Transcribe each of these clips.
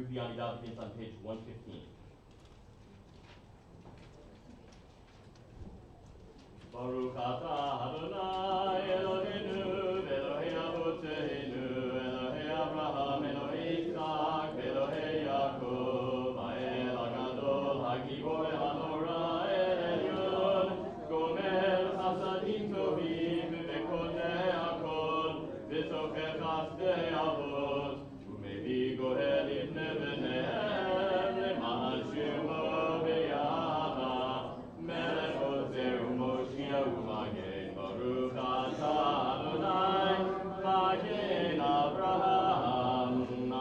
the Amidah begins on page 115. Baruch atah Adonai Eloheinu Elohei Avotenu Elohei Abraham Elohei Yitzchak Elohei Yaakov Ha'el HaGadol HaGibor HaNorah El Elyon Gomer Chasadim Tovim Vekoneh Hakol V'sofer Chasdei Avot Umevi Goel Ibnei B'nehem Le'ma'an Shemo B'Yahava Melech Ozer U'Moshiach U'Magen Baruch atah Adonai Magen Avraham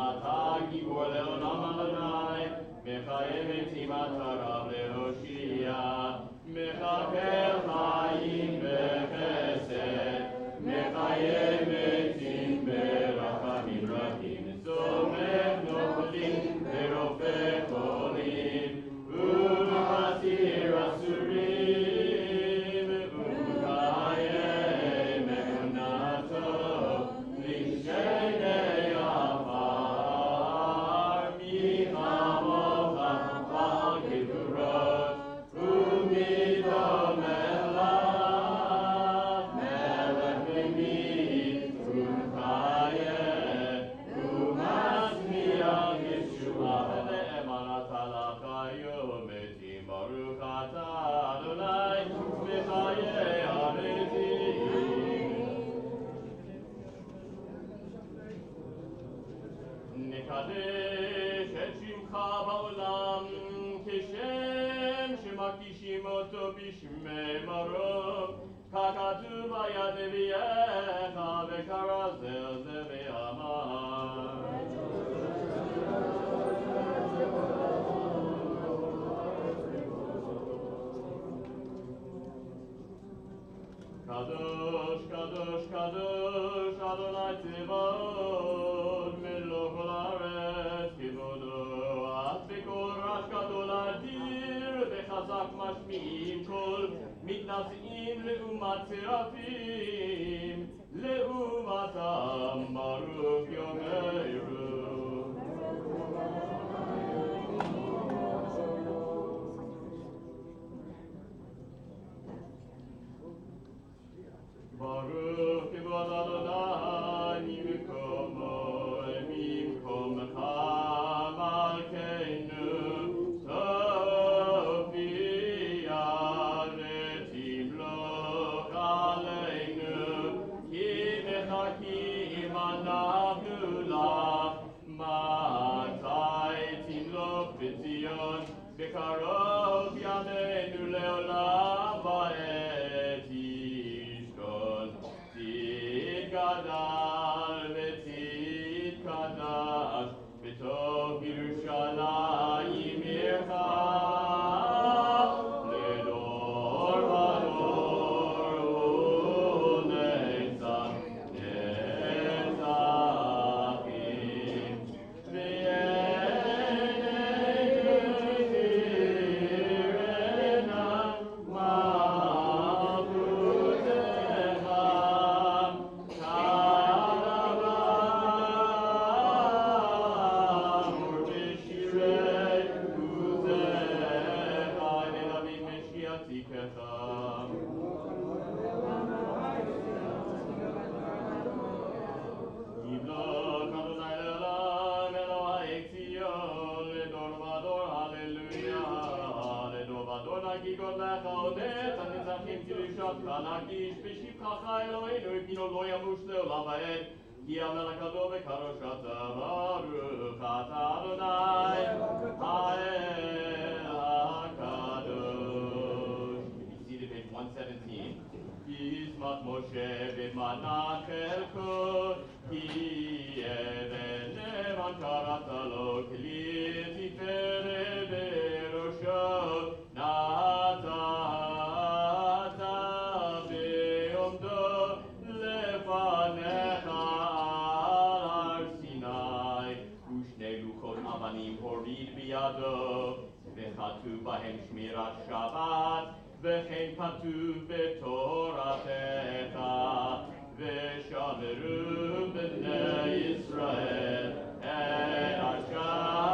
Atah Gibor Le'olam Adonai Mechayev Etim Atarav Le'Hoshia Mechakel Chaim B'Chesed Mechayev Etim B'Rachamim Rabim Somech Nochlim V'Rofeh Cholim U'Matir Asurim U'Chayei Me'unato L'Shenei Afar Michamocha Al Kedurot U'Midom Elav Melech Lemid U'Chayei U'Masmiach Yeshua Ve'emanat Alach Hayom Etim Baruch atah Adonai Mechayei Hametim נקדש את שמך בעולם כשם שמקדישים אותו בשמי מרום ככתוב ביד נביאך וכרז זה ואמר קדוש קדוש קדוש אדוני צבאות מלוא כל הארץ כבודו אף בקול רעש גדול אדיר וחזק משמיעים קול מתנשאים לעומת צרפים לעומתם ברוך יאמרו Baruch kibod Adonai mimkomo mimkomcha malkeinu Sophia v'timloch aleinu ki mechakim אנחנו לך מתי תמלוך בציון בקרוב ימינו לעולם ועד תשכון תתגדל ותתקדש בתוך ירושלים עירך לדור ודור ונצח נצחים ועינינו תראנה מלכותך כדבר בשירי עוזך לנביא משיעתיקך ימלוך אדוני לעולם אלוהי ציון לדור ודור הללויה לדור ודור נגיגות לך עודת הנצחים קדושתך נגיש בשבחך אלוהינו יגינו לא ימוש לעולם ועד כי המלך גדול וקדוש אתה ברוך אתה אדוני האל הקדוש. Be seated, page 117. ישמח משה במנה חלקו כי אבן נאמן קראת לו כלי תפארת בראשו נתת בעומדו לפניך על הר סיני ושני לוחות אבנים הוריד בידו וכתוב בהם שמירת שבת וכן כתוב בתורתך ושמרו בני ישראל את השבת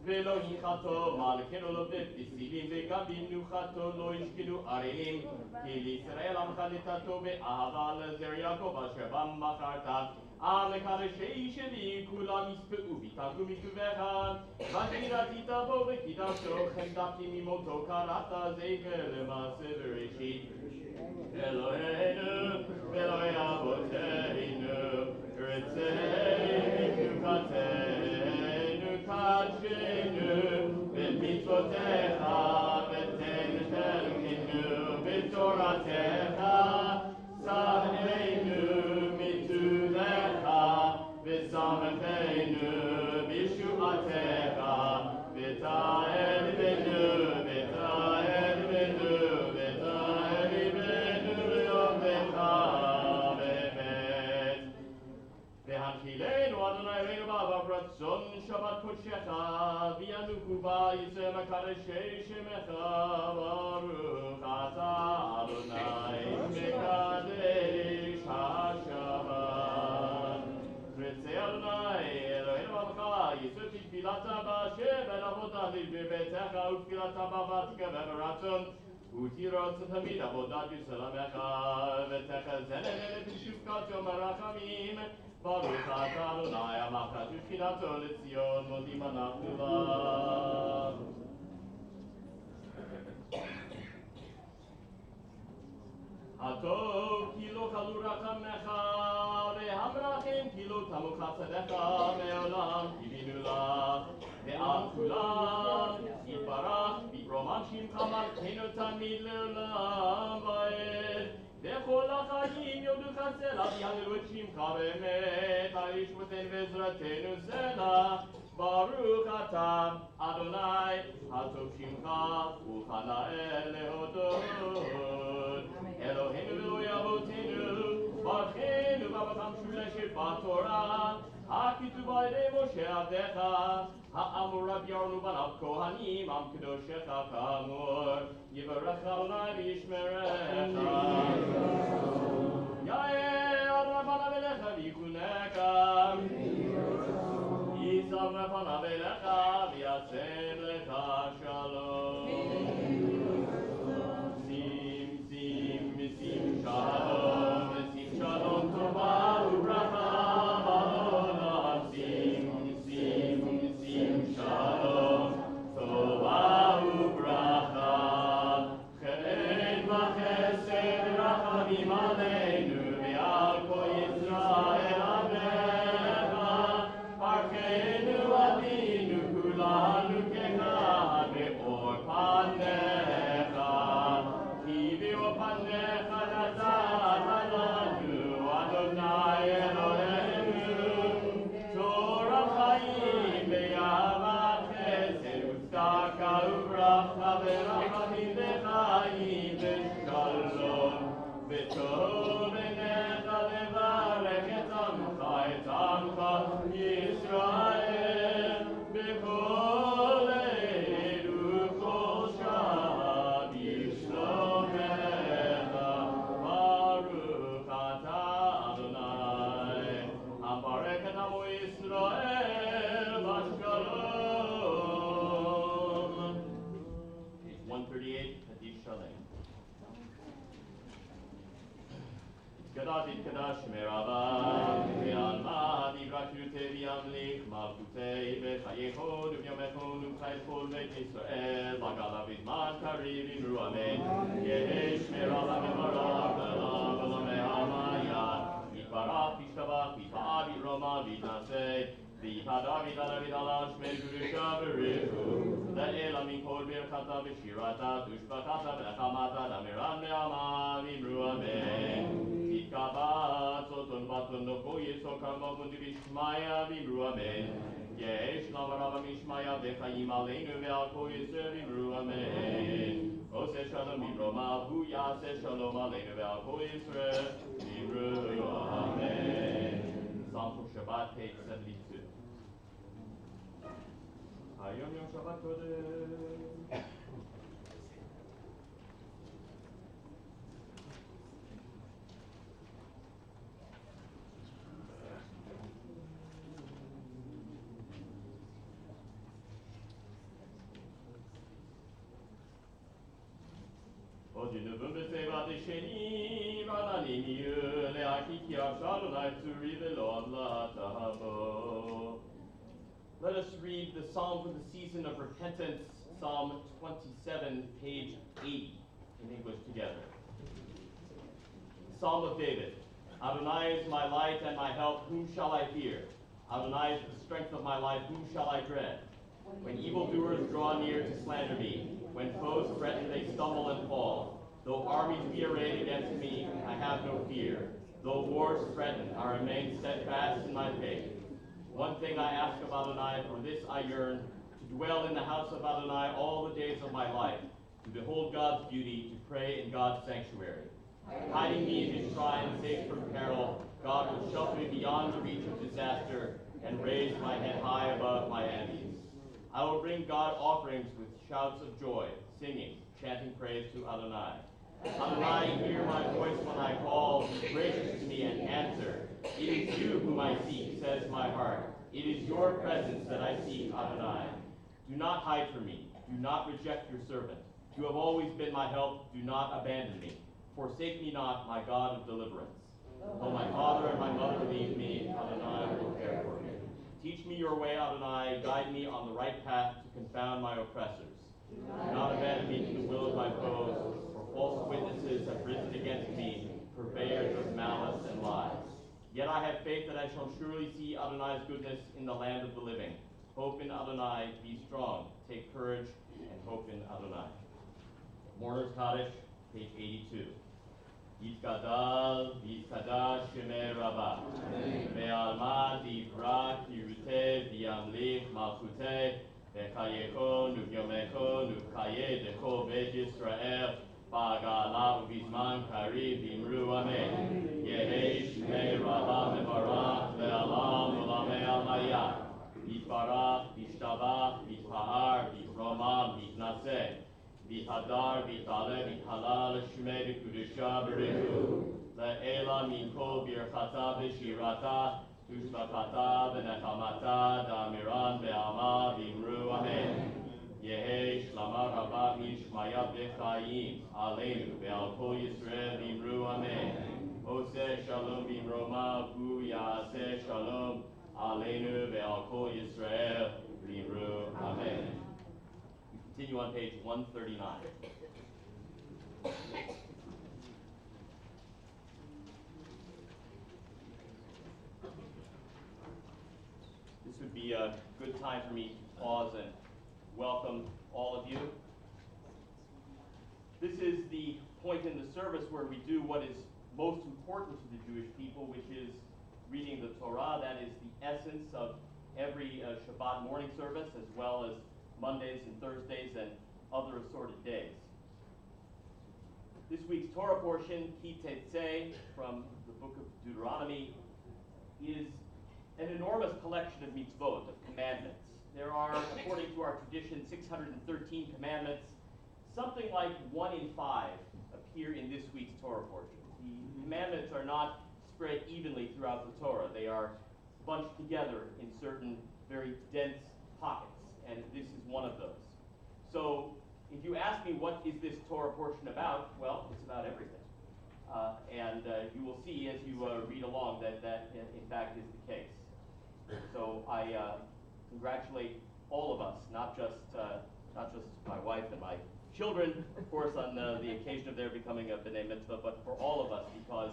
ולא ינחתו מלכנו לעובד בסילים וגם במנוחתו לא ישכנו ערלים כי לישראל עמך נתתו באהבה לזר יעקב אשר בם בחרת עם לקדשי שלי כולם יספעו ויתקו מטובך ושרתית בו וקידשתו חמדתי ממותו קראת זכר למעשה בראשית אלוהינו ואלוהי אבותינו רצה מנוחתנו קדשנו במצוותיך ותן חלקנו בתורתך שרנו מטובך ושמחנו בישועתך ותעל בנו ותעל בנו ותעל בנו ליומך באמת והנחילנו אדוני אלוהינו בעבר רצון שבת קודשך וינוחו בה יצא מקדשי שמך ברוך אתה אדוני מקדש השבת רצה אדוני אלוהינו עמך יצא תפילת באשר בין עבודה בביתך ותפילת ותקווה ברצון ותירוץ תמיד עבודת יסלמך ותחזננה בשבקת יום הרחמים ברוך אתה אדוני המחת ושכינתו לציון מודים אנחנו לך הטוב כי לא כלו רחמך והמרחם כי לא תמו חסדך מעולם קיווינו לך ועל כולם יתברך וירומם שמך מלכנו תמיד לעולם ועד וכל החיים יודו חסלה ויהללו את שמך באמת על ישועתנו ועזרתנו סלע ברוך אתה אדוני הטוב שמך וכנאה להודות אלוהינו ואלוהי אבותינו ברכנו ואבותם משולשת בתורה הכתוב על ידי משה עבדך האמורה ביארנו בניו כהנים עם קדושך כאמור יברך אדוני וישמרך יאר אדוני פניו אליך ויחונך יישא פניו אליך ויעשה לך שלום שים שלום טובה וברכה בעולם שים שלום טובה וברכה חן וחסד רחמים עלינו ועל כל ישראל עמך ברכנו אבינו כולנו כאחד באור פניך כי באור פניך נתת לנו אדוני אלוהינו תורת חיים ואהבת חסד וצדקה וברכה ורחמים וחיים ושלום וטוב עיניך לברך את עמך ישראל בכל עת וכל שעה בשלומך ברוך אתה אדוני המברך את עמו ישראל בשלום 138 קדיש שלם יתקדש יתקדש מרבה ועלמא דברכותי וימליך מלכותי בחייכון וביומכון ובחיי כל בית ישראל בגלה בזמן קריב אמרו אמן יש מרבה מברך לעולם ולעולמי המעיין יתברך וישתבח ויתפאר וירומם ויתנשא ויתהדר ויתהלל על שמי קדושה בריחו לאל מכל ברכתה ושירתה ושבחתה ונחמתה דמרן בעלמא אמרו אמן יתקבץ אותון בתונדוקו יסו כרמון דבשמיא ואמרו אמן יש למה רב המשמיא וחיים עלינו ועל כל ישראל אמרו אמן עושה שלום בברמה הוא יעשה שלום עלינו ועל כל ישראל אמרו אמן Psalm for Shabbat page 72 היום יום שבת קודם Odinuvum beseva de sheni ranani le akiki ashalonai tsuri velo amla tahabo. Let us read the Psalm for the season of repentance, Psalm 27, page 80, in English together. Psalm of David. Adonai is my light and my help, whom shall I fear? Adonai is the strength of my life, whom shall I dread? When evildoers draw near to slander me, when foes threaten, they stumble and fall. Though armies be arrayed against me, I have no fear. Though wars threaten, I remain steadfast in my faith. One thing I ask of Adonai, for this I yearn, to dwell in the house of Adonai all the days of my life, to behold God's beauty, to pray in God's sanctuary. Hiding me in his shrine, safe from peril, God will shelter me beyond the reach of disaster, and raise my head high above my enemies. I will bring God offerings with shouts of joy, singing, chanting praise to Adonai. Adonai, hear my voice when I call, be gracious to me and answer. It is you whom I seek, says my heart. It is your presence that I seek, Adonai. Do not hide from me. Do not reject your servant. You have always been my help. Do not abandon me. Forsake me not, my God of deliverance. Though my father and my mother leave me, Adonai will care for me. Teach me your way, Adonai. Guide me on the right path to confound my oppressors. Do not abandon me to the will of my foes, for false witnesses have risen against me, purveyors of malice and lies. Yet I have faith that I shall surely see Adonai's goodness in the land of the living. Hope in Adonai, be strong, take courage, and hope in Adonai. Mourner's Kaddish, page 82. Yitkadal, Yitkadash Shemei Rabbah, Ve'alma Divra Kirute V'yamlich Malchute, Ve'chayecho Nu'yomecho Nu'chaye Decho Beit Yisrael, Ba'gala U'bizman Kari V'imru Amen. Yehi Shemei Rabbah Mevarach Ve'alam U'lamei Almayah, Yitbarach, Yishtabach, Yitpa'ar, Yitromam, Yitnaseh, V'hadar, v'tale, v'halal, shmei v'kudusha b'rihu, le'ela minko birchata v'shirata, tushbachata v'nechamata, da'amiran ve'alma v'imru amen. Yehi shlama rabba mishmaya v'chayim, aleinu ve'al kol Yisrael v'imru amen. Oseh shalom v'imroma, hu ya'aseh shalom, aleinu ve'al kol Yisrael v'imru amen. Continue on page 139. This would be a good time for me to pause and welcome all of you. This is the point in the service where we do what is most important to the Jewish people, which is reading the Torah. That is the essence of every Shabbat morning service, as well as Mondays and Thursdays and other assorted days. This week's Torah portion, Ki Tetzeh, from the book of Deuteronomy, is an enormous collection of mitzvot, of commandments. There are, according to our tradition, 613 commandments. Something like 1 in 5 appear in this week's Torah portion. The commandments are not spread evenly throughout the Torah. They are bunched together in certain very dense pockets. And this is one of those. So if you ask me what is this Torah portion about, well, it's about everything. And you will see as you read along that in fact is the case. So I congratulate all of us, not just my wife and my children, of course, on the occasion of their becoming a B'nai Mitzvah, but for all of us, because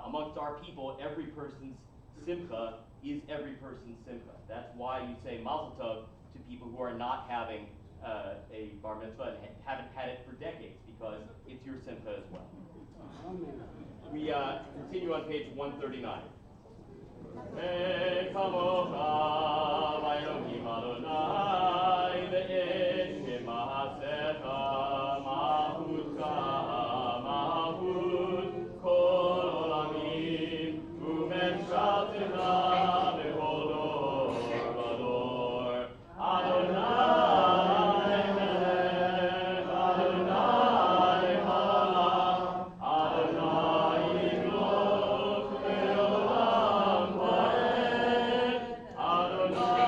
amongst our people, every person's simcha is every person's simcha. That's why you say Mazel Tov to people who are not having a bar mitzvah and haven't had it for decades, because it's your simcha as well. We continue on page 139. Adonai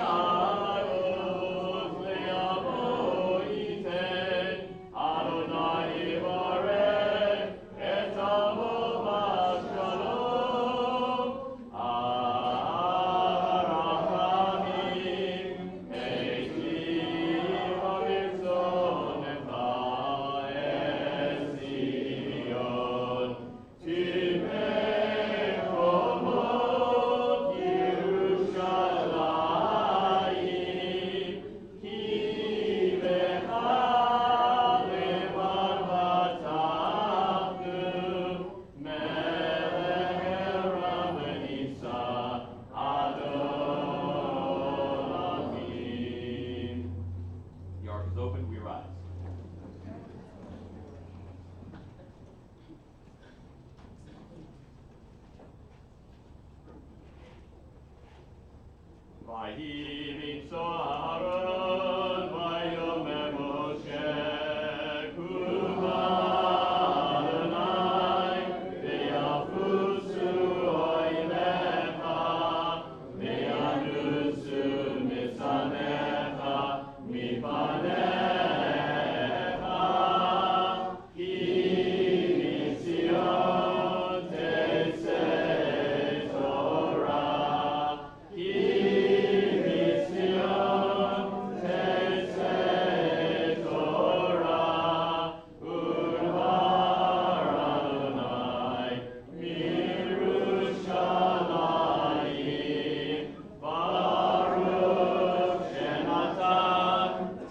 Vahi mitzo Aaron, vayomem Moshe, Kuma Adonai, ve'yafusu oilecha, ve'yanusu misanecha, mipanecha, ki mitzion teisei Torah, ki mitzion teisei Torah, Udvar Adonai, Mirushalayim, Baruch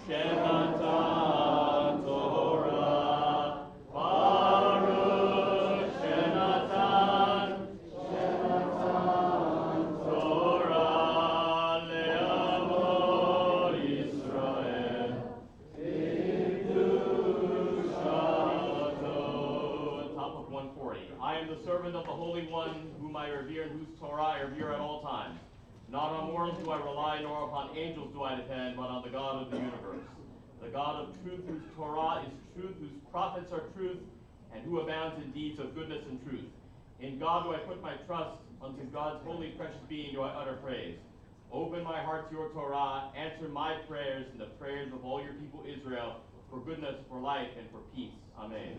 Shenatan Torah, Baruch Shenatan Torah le'amo Yisrael, Kedushato. Top of 140. I am the servant of the Holy One, whom I revere and whose Torah I revere at all times. Not on mortals do I rely, nor upon angels do I depend, but on the God of the universe. The God of truth, whose Torah is truth, whose prophets are truth, and who abounds in deeds of goodness and truth. In God do I put my trust, unto God's holy precious being do I utter praise. Open my heart to your Torah, answer my prayers and the prayers of all your people Israel, for goodness, for life, and for peace. Amen.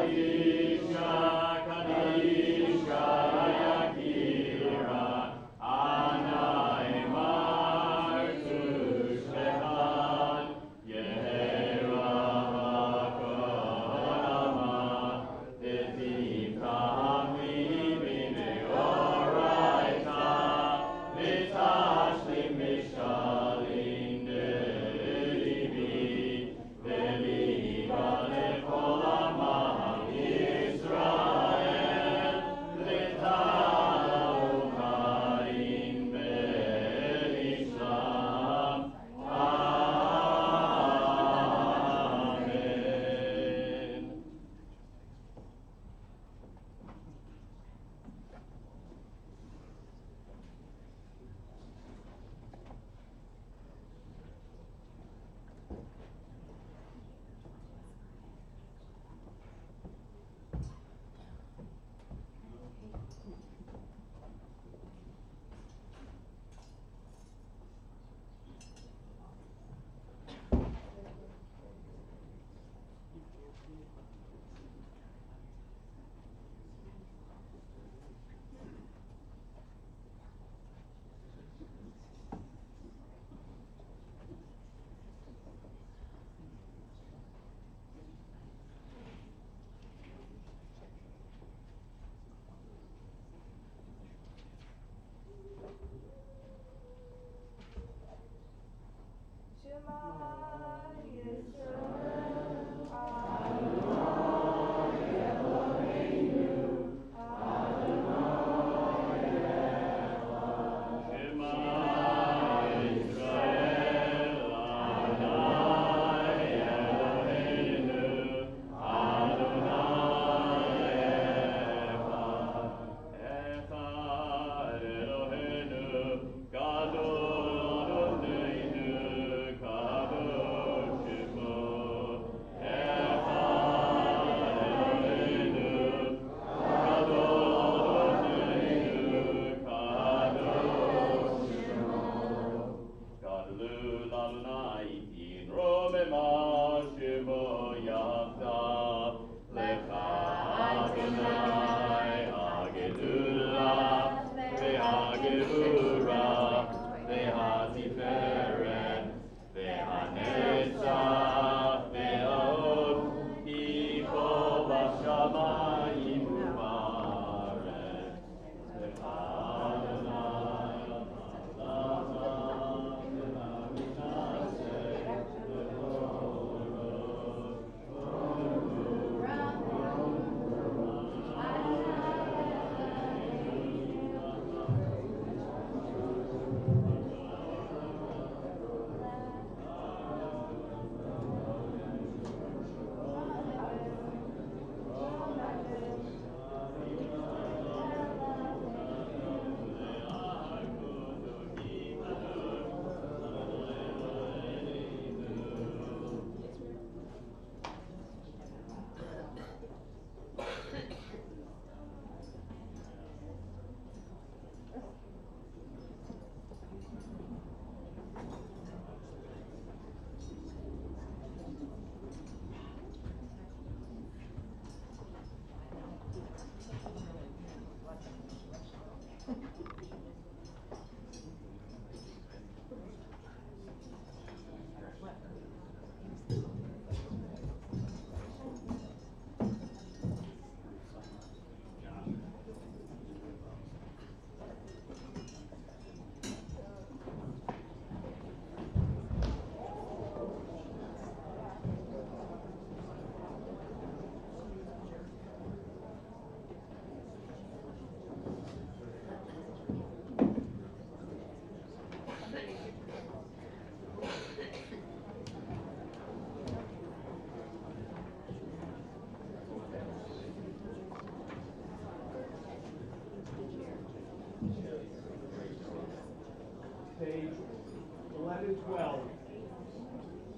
Kadisha, Kadisha. Page 1112.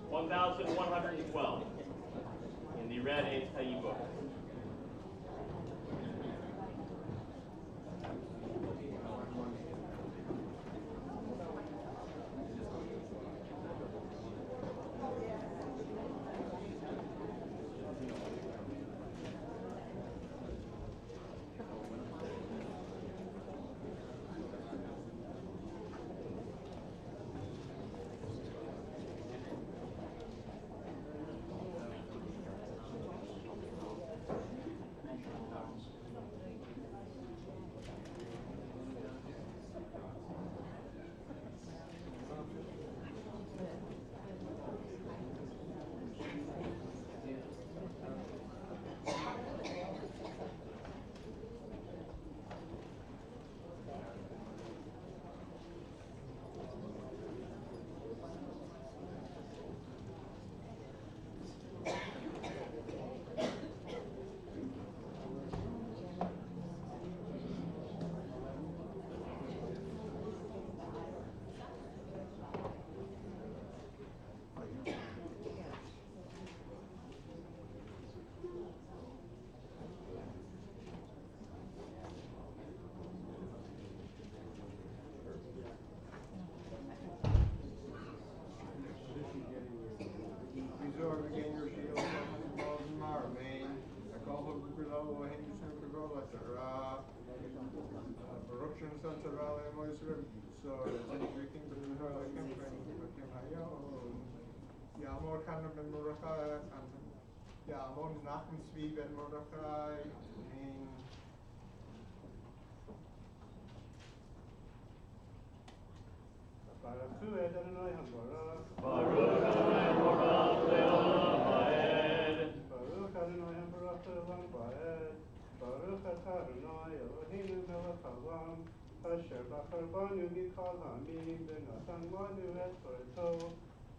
1112 in the Red Eitz book. Yamor Kana ben Mordechai, Yamor Nachem Zvi ben Mordechai, in Baruch Hu Adonai HaBarach. Baruch Adonai Borach Leolam Vaed. Baruch Adonai HaBarach Leolam Vaed. Baruch Atah Adonai Eloheinu melech haolam, asher bachar banu mikol ha'amim v'natan lanu et Torato.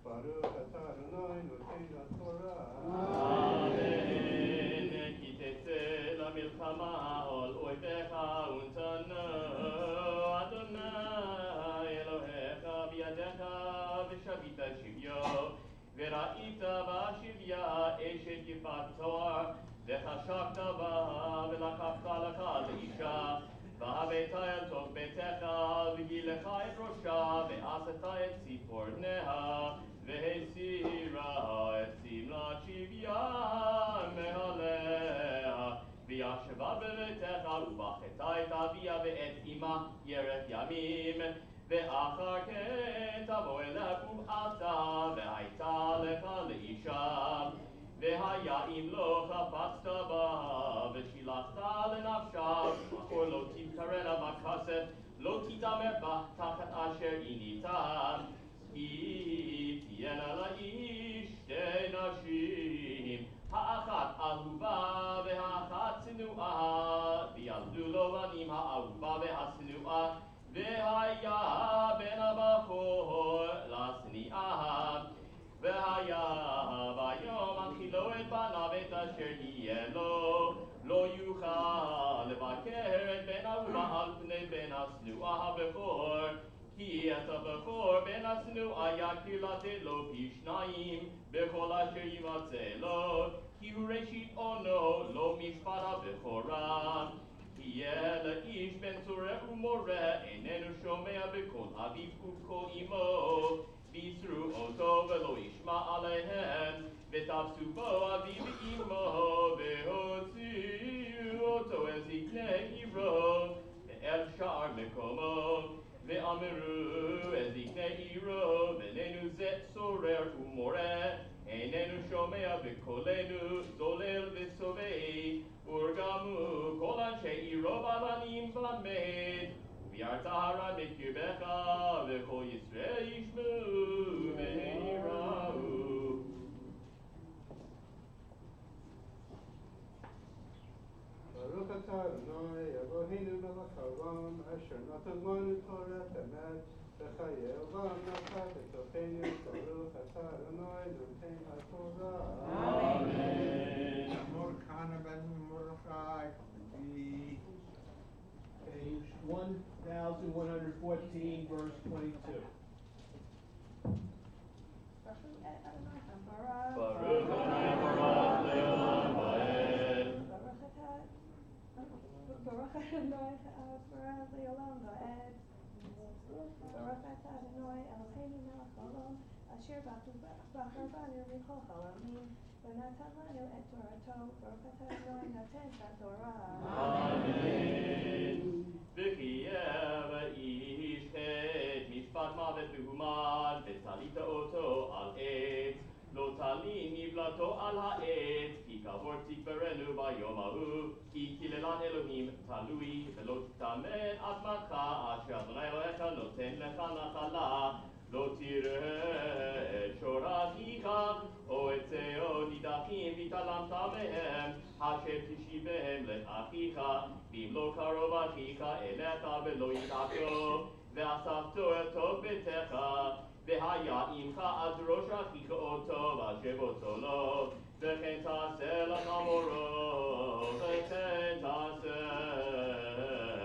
Baruch Atah Adonai noten haTorah. Amen. כי תצא למלחמה על אויביך ונתנו אדוני אלוהיך בידיך ושבית שביו וראית בשביה אשת יפת תואר וחשקת בה ולקחת לך לאישה והבאת אל תוך ביתך וגילך את ראשה ועשת את ציפורניה והסירה את שמלת שביה מעליה וישבה בביתך ובכתה את אביה ואת אמה ירח ימים ואחר כן תבוא אליה ובעתה והייתה לך לאישה והיה אם לא חפצת בה ושילחת לנפשה או לא תבקרנה בכסף לא תתעמר בה תחת אשר עיניתה כי תהיינה לאיש שתי נשים האחת אהובה והאחת צנועה וילדו לו בנים האהובה והצנועה והיה בן הבכור לשנאה והיה ביום אכילו את בניו את אשר יהיה לו לא יוכל לבקר את בן האהובה על פני בן השנואה הבכור כי את הבכור בן השנואה יכיר לתת לו פי שניים בכל אשר יימצא לו כי הוא ראשית אונו לא משפט הבכורה יהיה לאיש בן צורר ומורה איננו שומע בקול אביו ובקול אמו ויסרו אותו ולא ישמע עליהם ותפסו בו אביו ואמו והוציאו אותו אל זקני עירו ואל שער מקומו ואמרו אל זקני עירו בינינו זה צורר ומורה איננו שומע בקולנו זולל ושובע ורגמו כל אנשי עירו בבנים במד ויראת הרע מקרבך וכל ישראל ישמעו ויראו Baruch atah Adonai Eloheinu melech haolam asher natan lanu Torah emet v'chayei olam nafach b'tochenu Baruch atah Adonai noten haTorah. Amen. Yamor Kana ben Mordechai, page 1114, verse 22. Baruch Adonai Baruch Leolam Vaed. Baruch Adonai Baruch Leolam Vaed. Baruch Atah Adonai Eloheinu melech haolam asher bachar banu michol halamim v'natan lanu et Torato. Baruch Atah Adonai noten haTorah. Amen. וחייב איש את משפט מוות בהומן ותלית אותו על עץ לא תלין נבלתו על העץ כי קבור תקברנו ביום ההוא כי קללת אלוהים תלוי ולא תטמן אדמתך אשר אדוני אלוהיך נותן לך נחלה לא תראה את שור אחיך או עצהו נידחים והתעלמת מהם אשר תשיבם לאחיך ואם לא קרוב אחיך אליך ולא ידעתו ואספתו אל תוך ביתך והיה עמך עד ראש אחיך אותו ואשב אותו לו וכן תעשה לחמורו וכן תעשה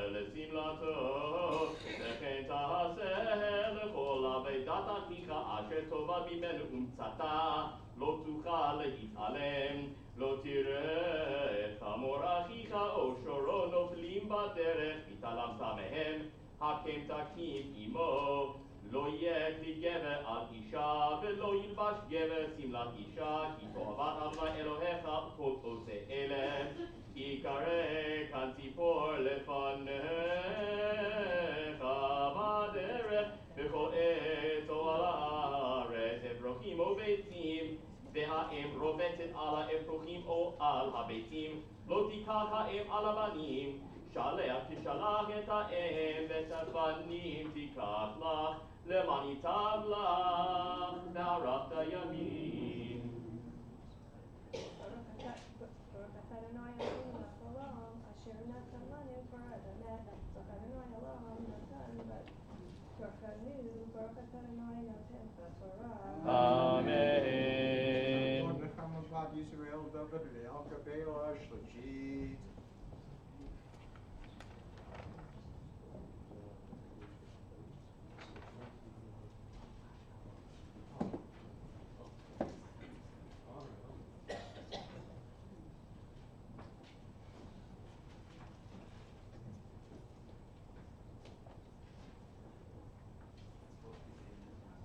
לשמלתו וכן תעשה לכל עבודת אחיך אשר טובה ממנו ומצאתה לא תוכל להתעלם לא תראה את חמור אחיך או שורו נופלים בדרך והתעלמת מהם הקם תקים עמו לא יהיה כלי גבר על אישה ולא ילבש גבר שמלת אישה כי תועבת אדוני אלוהיך כל עושה אלה כי יקרא כאן ציפור לפניך בדרך וכל עץ על הארץ אפרוחים או ביצים והאם רובצת על האפרוחים או על הביצים לא תיקח האם על הבנים שלח תשלח את האם ואת הבנים תיקח לך למען ייטב לך וארכת ימים. Baruch Atah Adonai Eloheinu melech haolam asher natan lanu Torah emet. Baruch Adonai Elohim natan v'torchanu. Baruch Atah Adonai noten haTorah. Amen. Lord Nechama Bad Yisrael David Ve'al Gabeo Ashlachit.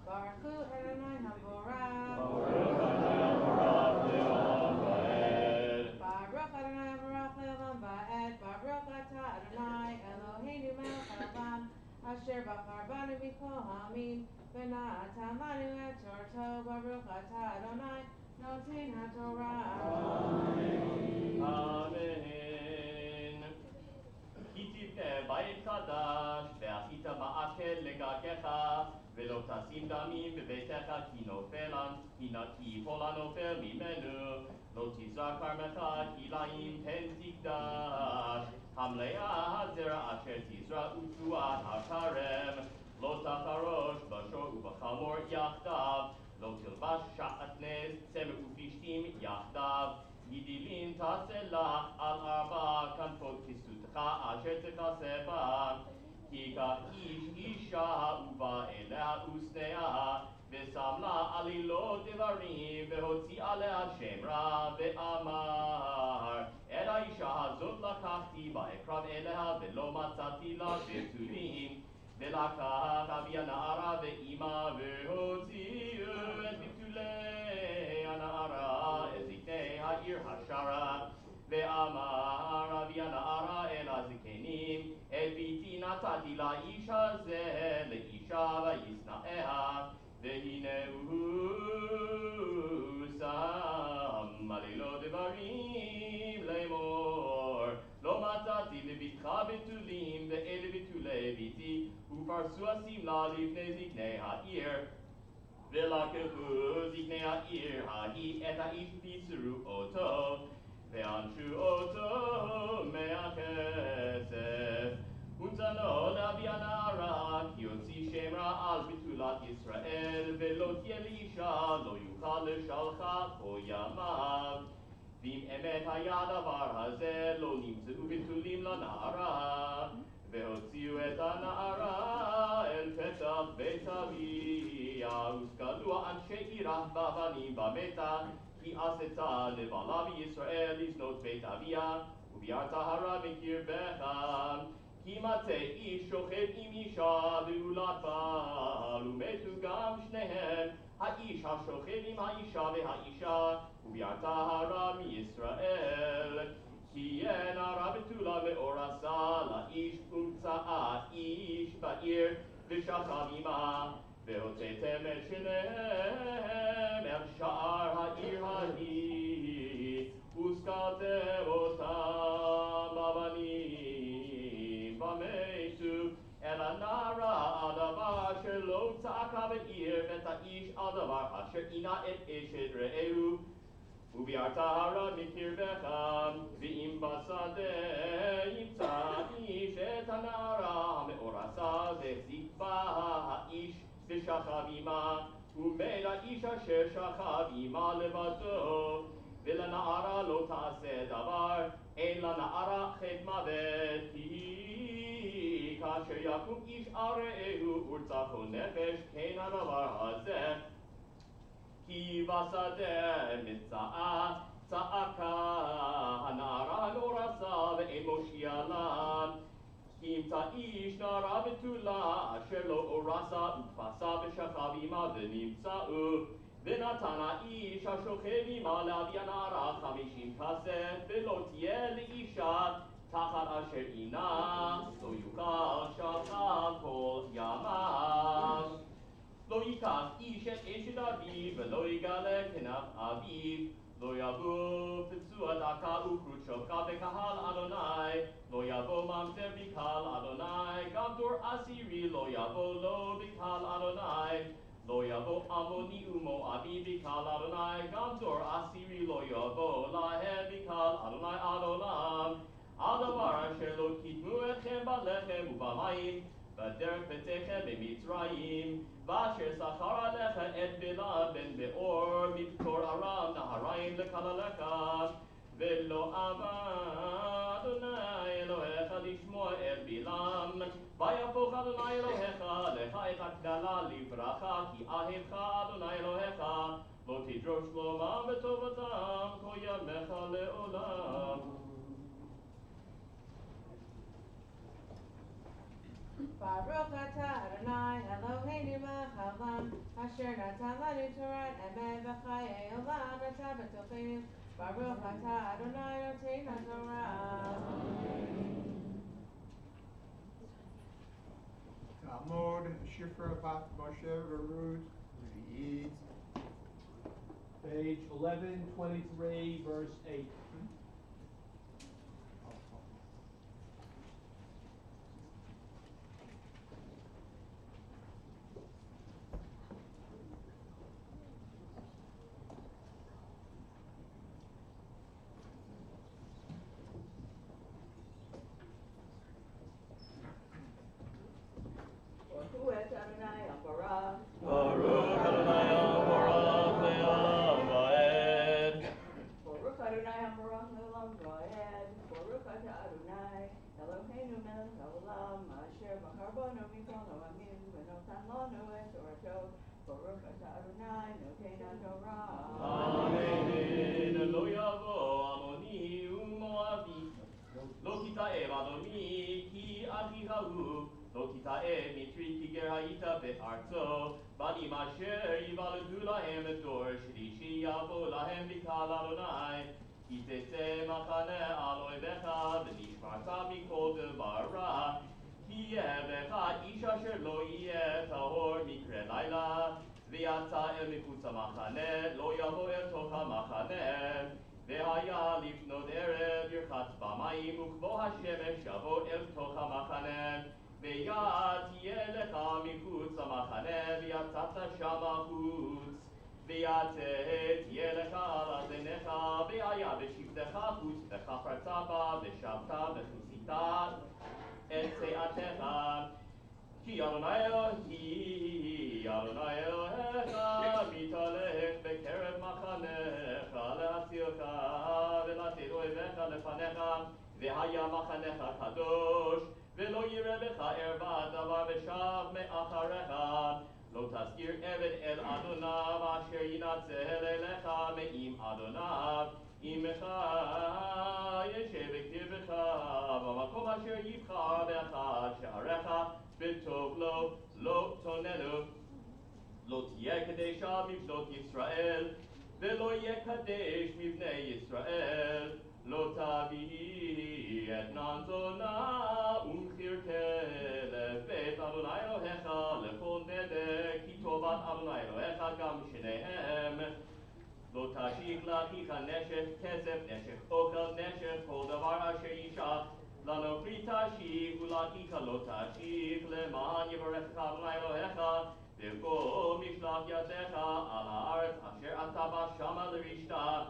Baruch Adonai Haborah. Baruch Adonai Baruch Leolam Vaed. Baruch Adonai Baruch Leolam Vaed. Baruch Atah Adonai Eloheinu melech haolam asher bachar banu michol ha'amim v'natan lanu et Torato. Baruch Atah Adonai noten haTorah. Amen. כי תבנה בית חדש ועשית מעקל לגגך ולא תשים דמים בביתך כי ייפול הנופל ממנו לא תזרע כרמך כליים פן תקדש המלאה הזרע אשר תזרע ותבואת הכרם לא תחרוש בשור ובחמור יחדיו לא תלבש שעטנז צמר ופשתים יחדיו גידילין תעשה לך על 4 כנפות כסותך אשר תכסה בה כי כך איש אישה ובא אליה ושנאה ושם לה עלילות דברים והוציא עליה שם רע ואמר את האישה הזאת לקחתי ואקרב אליה ולא מצאתי לה בתולים ולקח אבי הנערה ואימה והוציאו את בתולי הנערה את זקני העיר השרה ואמר אבי הנערה אל הזקנים את ביתי נתתי לאיש הזה לאישה וישנאיה והנה הוא שם עלילות דברים לאמור לא מצאתי לביתך בתולים ואלה בתולי ביתי ופרסו השמלה לפני זקני העיר ולקחו זקני העיר ההיא את האיש ופיצרו אותו וענשו אותו מהכסף ונתנו לאבי הנערה כי הוציא שם רע על בתולת ישראל ולא תהיה לאישה לא יוכל לשלחה כל ימיו ואם אמת היה הדבר הזה לא נמצאו בתולים לנערה והוציאו את הנערה אל פתח בית אביה, וסקלו אנשי עירה באבנים במתח, כי עשתה לבעלה בישראל לזנות בית אביה, וביארת הרע מקרבך. כי מטה איש שוכב עם אישה ועולת בעל, ומתו גם שניהם, האיש השוכב עם האישה והאישה, וביארת הרע מישראל. כי אין הרע בתולה מאורסה לאיש, ומצאה איש בעיר ושכב עמה, והוצאתם את שניהם אל שער העיר ההיא, וסקלתם אותם באבנים ומתו. אל הנערה הדבר אשר לא צעקה בעיר, ואת האיש על דבר אשר עינה את אשת רעהו, וביארת הרע מקרבך. ואם בשדה ימצא איש את הנערה המאורסה, והחזיק בה האיש ושכב עמה, ומת האיש אשר שכב עמה לבדו, ולנערה לא תעשה דבר, אין לנערה חטא מוות, כי כאשר יקום איש על רעהו ורצחו נפש, כן הדבר הזה. כי בשדה מצאה צעקה הנערה המאורסה, ואין מושיע לה. כי ימצא איש נערה בתולה אשר לא אורסה, ותפסה ושכב עמה ונמצאו. ונתן האיש השוכב עמה להביא הנערה 50 כסף, ולא תהיה לאישה תחת אשר עינה, לא יוכל שכב כל ימיו. לא ייקח איש את אשת אביו, ולא יגלה כנף אביו, לא יבוא פצוע דקה וכרות שופחה בקהל אדוני, לא יבוא ממזר בקהל אדוני, גם דור עשירי לא יבוא לו בקהל אדוני, לא יבוא עמוני ומואבי בקהל אדוני, גם דור עשירי לא יבוא להם בקהל אדוני עד עולם. הדבר אשר לא קידמו אתכם בלחם ובמים, בדרך ביתכם במצרים, ואשר שכר עליך את בלעם בן באור מבכור ארם נהריים לקללך, ולא אמר אדוני אלוהיך לשמוע את בלעם, ויהפוך אדוני אלוהיך לך את הקללה לברכה, כי אהבך אדוני אלוהיך, לא תדרוש שלומם וטובתם כל ימיך לעולם. Baruch atah Adonai Eloheinu melech haolam, asher natan lanu Torat emet v'chayei olam natan b'tochenu. Baruch atah Adonai noten haTorah. Talmud, Shifra Bat Moshe Verut, reads, Page 1123, verse 8. לא תתאם מתרי כי גר היית בארצו, בנים אשר יוולדו להם דור שלישי יבוא להם בקהל אדוני, כי תצא מחנה על אויביך ונשמרת מכל דבר רע, כי יהיה בך איש אשר לא יהיה טהור מקרה לילה, ויצא אל מחוץ המחנה, לא יבוא אל תוך המחנה. והיה לפנות ערב ירחץ במים, וכבוא השמש יבוא אל תוך המחנה, ויד תהיה לך מחוץ המחנה, ויצאת שמה חוץ. ויצא תהיה לך על אדניך, והיה בשבתך חוץ, וחפרת בה, ושבת, וכיסית את צאתך. כי אדוני אלוהיך מתהלך בקרב מחנך להצילך ולתת אויביך לפניך, והיה מחנך קדוש, ולא יראה בך ערווה דבר ושב מאחריך. לא תזכיר עבד אל אדוניו אשר ינצל אליך מעם אדוניו. עמך ישב בקרבך במקום אשר יבחר באחד שעריך בטוב לו לא תוננו. לא תהיה קדשה מבנות ישראל ולא יקדש מבני ישראל. לא תביא אתנן זונה ומחיר כלב בית אדוני אלוהיך לכל נדר כי טובת אדוני אלוהיך גם שניהם. לא תשיך לאחיך נשך כסף נשך אוכל נשך כל דבר אשר ישך לנוכרי תשיך ולאחיך לא תשיך למען יברכך אדוני אלוהיך בכל משלח ידך על הארץ אשר אתה בא שמה לרשתה.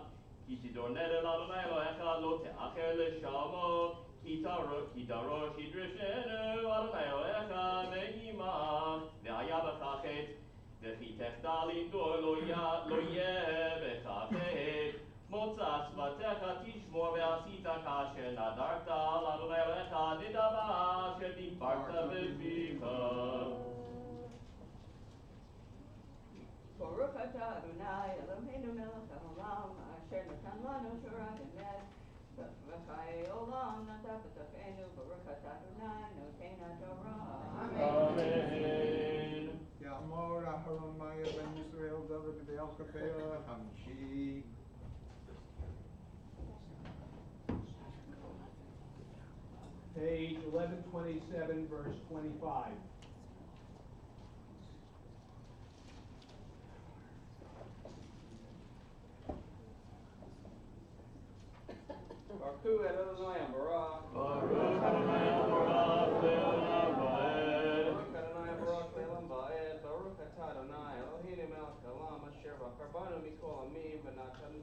כי תדור נדר לאדוני אלוהיך לא תאחר לשלמו כי דרוש ידרשנו אדוני אלוהיך מעמך והיה בך חטא וכי תחדל לנדור לא יהיה בך חטא. מוצא שפתיך תשמור ועשית כאשר נדרת לאדוני אלוהיך לדבר אשר דיברת בפיך. ברוך אתה אדוני אלוהינו מלך העולם אשר נתן לנו תורת אמת וחיי עולם נטע בתוכנו. ברוך אתה אדוני נותן התורה. אמן. יעמוד אחרון מאיה בן ישראל דוד ואל קפלה חמישי. Page 1127, verse 25. Baruch Adonai Barak. Baruch Adonai Barak Le'olam Va'ed. Baruch Adonai Barak Le'olam Va'ed. Baruch Atah Adonai Eloheinu melech haolam asher b'karbanu mikol amim v'natan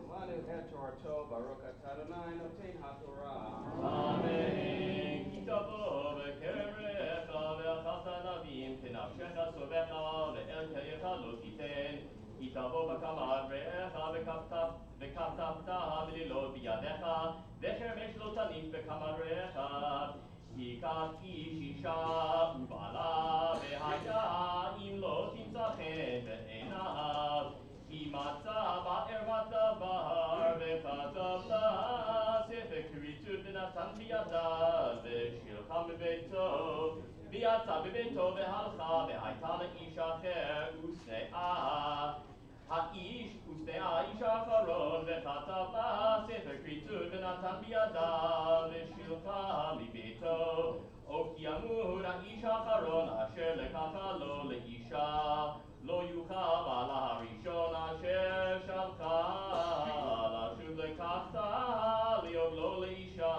lanu et torato. Baruch Atah Adonai noten haTorah. Amen. כי תבוא בקרבך ואחת נביאים כנפשך סובך ואל קריך לא תיתן. כי תבוא בקמת רעך וכתבת בלילות בידיך וחרמש לא תניף בקמת רעך. כי ייקח איש אישה ובעלה והיה אם לא תמצא חן בעיניו. כי מצא בערוות דבר וכתב לה ספר כריתות ונתן בידיו ושילחה בביתו. ויצא בביתו והלכה והייתה לאיש אחר ושנאה. ושנאה האיש האחרון וכתב לה ספר כריתות ונתן בידיו ושילחה מביתו. או כי ימות האיש האחרון אשר לקחה לו לאישה לא יוכל בעלה הראשון אשר שלחה לשוב לקחתה להיות לו לאישה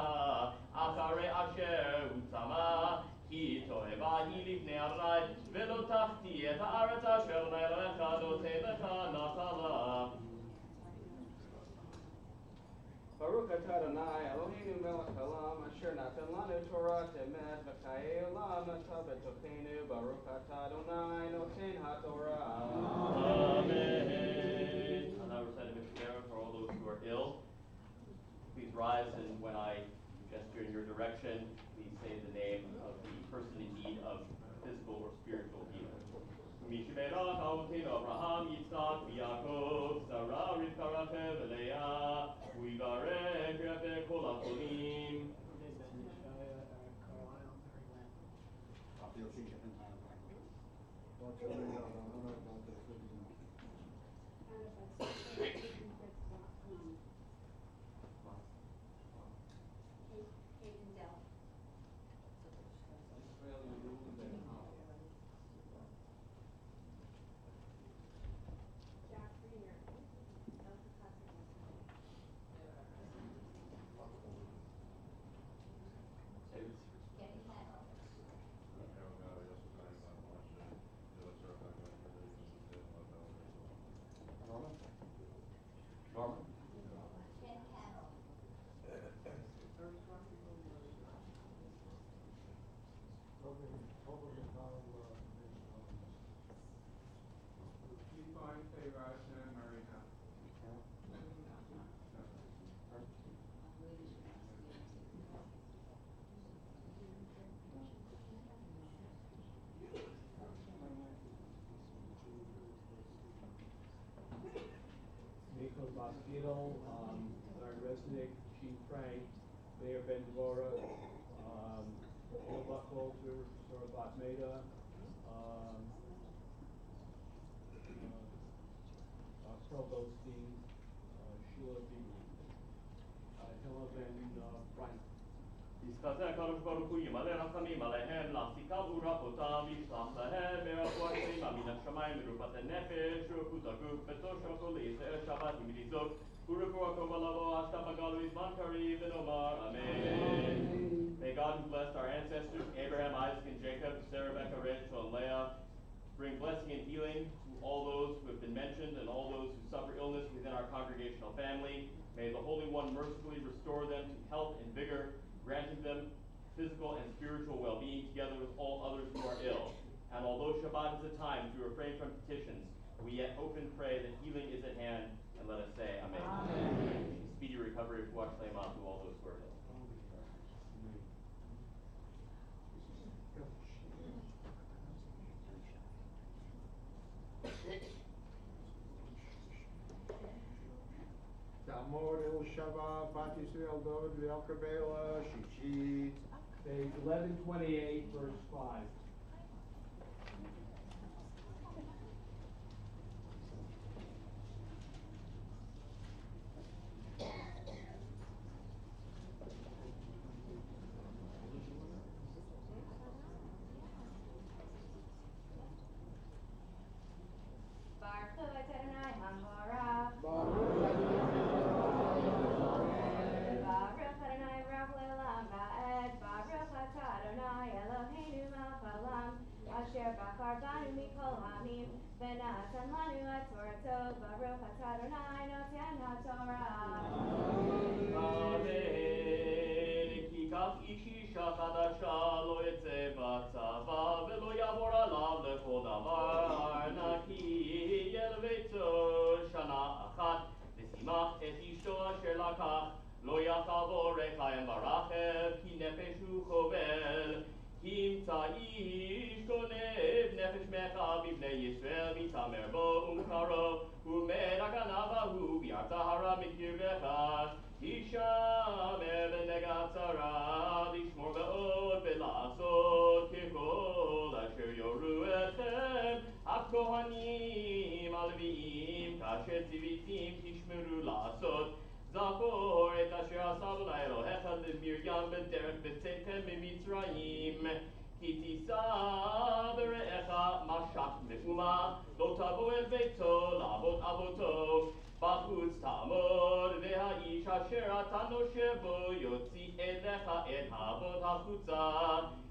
אחרי אשר הוא צמא. כי תועבה היא לפני אדוני ולא תחטיא את הארץ אשר אדוני אלוהיך נותן לך נחלה. Baruch Atah Adonai Eloheinu melech haolam asher natan lanu torat emet v'chayei olam nata b'tochenu. Baruch Atah Adonai noten haTorah. Amen. I'll now recite a prayer for all those who are ill. Please rise, and when I gesture in your direction, please say the name of the person in need of physical or spiritual healing. Mishmerach Avotenu Abraham, Yitzchak, Yaakov, Sarah, Rivka, Rachel, Leah, Uivarech, Rebbe, Kol HaCholim. Ben Devorah, Bill Buckholzer, Sora Batmeda, Pearl Goldstein, Sheila Beagle, Hilla Van Bryant. יזכתה הקדוש ברוך הוא ימלא רחמים עליהם, להחזיקם ורפאותם, וישלח להם מרפואת שלמה מן השמיים, מרופאת הנפש, ורפאות הגוף, ותושבו לישראל שבת עם בריזות, ורפואה קרובה לבוא, השתה בגלוי זמן קריב, ונאמר אמן. May God who blessed our ancestors, Abraham, Isaac, and Jacob, Sarah, Rebecca, Rachel, and Leah, bring blessing and healing to all those who have been mentioned and all those who suffer illness within our congregational family. May the Holy One mercifully restore them to health and vigor, granting them physical and spiritual well-being together with all others who are ill. And although Shabbat is a time to refrain from petitions, we yet hope and pray that healing is at hand, and let us say Amen. Amen. Speedy recovery of Fuach Shlema to all those who are ill. Talmud El Shabbat, Bat Yisrael David V'El Kabela, Shishit. Page 1128, verse 5. Asher bachar banu mikol hamim, v'natan lanu et Torato, Baruch atah Adonai noten haTorah. Amen. כי כך איש אישה חדשה לא יצא בצבא ולא יעבור עליו לכל דבר, נקי יהיה לביתו שנה אחת, ושימח את אשתו אשר לקח, לא יחבור רחיים ברכב, כי נפש הוא חובל. ימצא איש גונב נפש מאחיו בבני ישראל, ויתמר בו ומכרו, ומת הגנב ההוא, וירצה הרע מקרבך, הישמר בנגע צרה, לשמור מאוד ולעשות ככל אשר יורו אתכם, הכהנים הלוויים, כאשר ציוויתים תשמרו לעשות. זכור את אשר עשה אדוני אלוהיך למרים בדרך בצאתכם ממצרים, כי תישא ברעך משק מאומה, לא תבוא אל ביתו לעבוד אבותו, בחוץ תעמוד, והאיש אשר אתה נושב בו יוציא אליך את העבוד החוצה,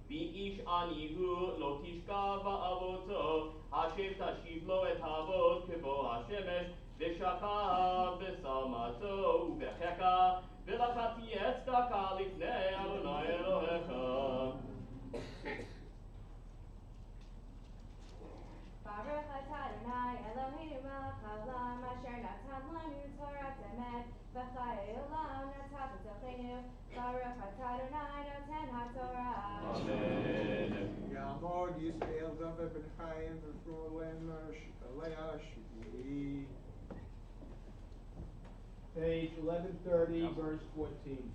ואיש עני הוא לא תשכב באבותו, השב תשיב לו את העבוד כבוא השמש, ושכב בשלמתו ובחיקה, ולך תהיה צדקה לפני אדוני אלוהיך. Baruch atah Adonai Eloheinu melech haolam, asher natan lanu Torat emet, v'chayei olam natan b'tochenu. Baruch atah Adonai noten haTorah. Amen. Yalmod Yisrael David Ben Chaim V'Frulen Leah Shishit. Page 1130, verse 14.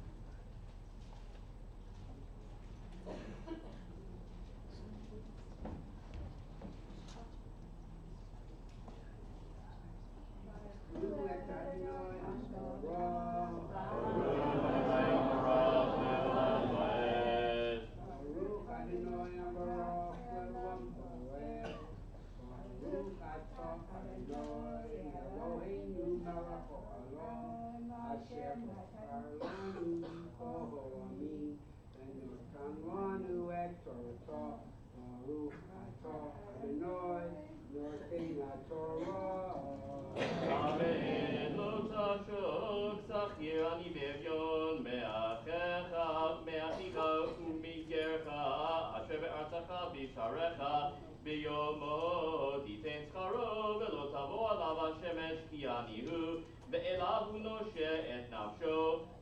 Amen. Lo tashok sachir ani bevion me'achecha me'achicha u'migercha asher be'artzecha b'sharecha biyomo titen scharo ve'lo tavo alav hashemesh ki ani hu ve'elav hu noshe et nafsho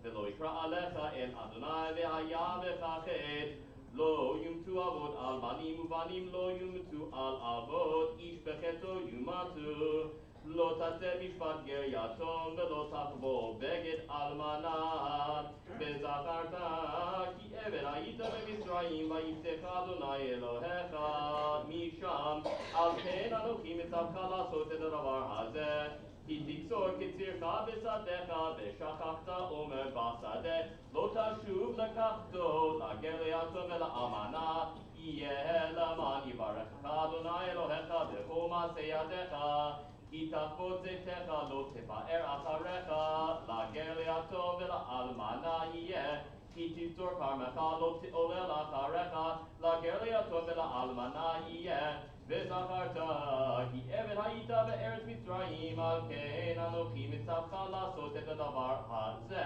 ve'lo yikra alecha el Adonai ve'haya becha chet לא יומתו אבות על בנים ובנים לא יומתו על אבות איש בחטאו יומתו לא תעשה משפט גר יתום ולא תחבוא בגד אלמנה וזכרת כי עבד היית במצרים ויפתח אדוני אלוהיך משם על כן אנוכי מצווך לעשות את הדבר הזה כי תקצור קצירך בשדך ושכחת עומר בשדה לא תשוב לקחתו לגר ליתום ולאלמנה יהיה למען יברכך אדוני אלוהיך בכל מעשה ידיך כי תחבוד זיתך לא תפאר אחריך לגר ליתום ולאלמנה יהיה כי תבצור כרמך לא תעולל אחריך לגר ליתום ולאלמנה יהיה וזכרת כי עבד היית בארץ מצרים על כן אנוכי מצווך לעשות את הדבר הזה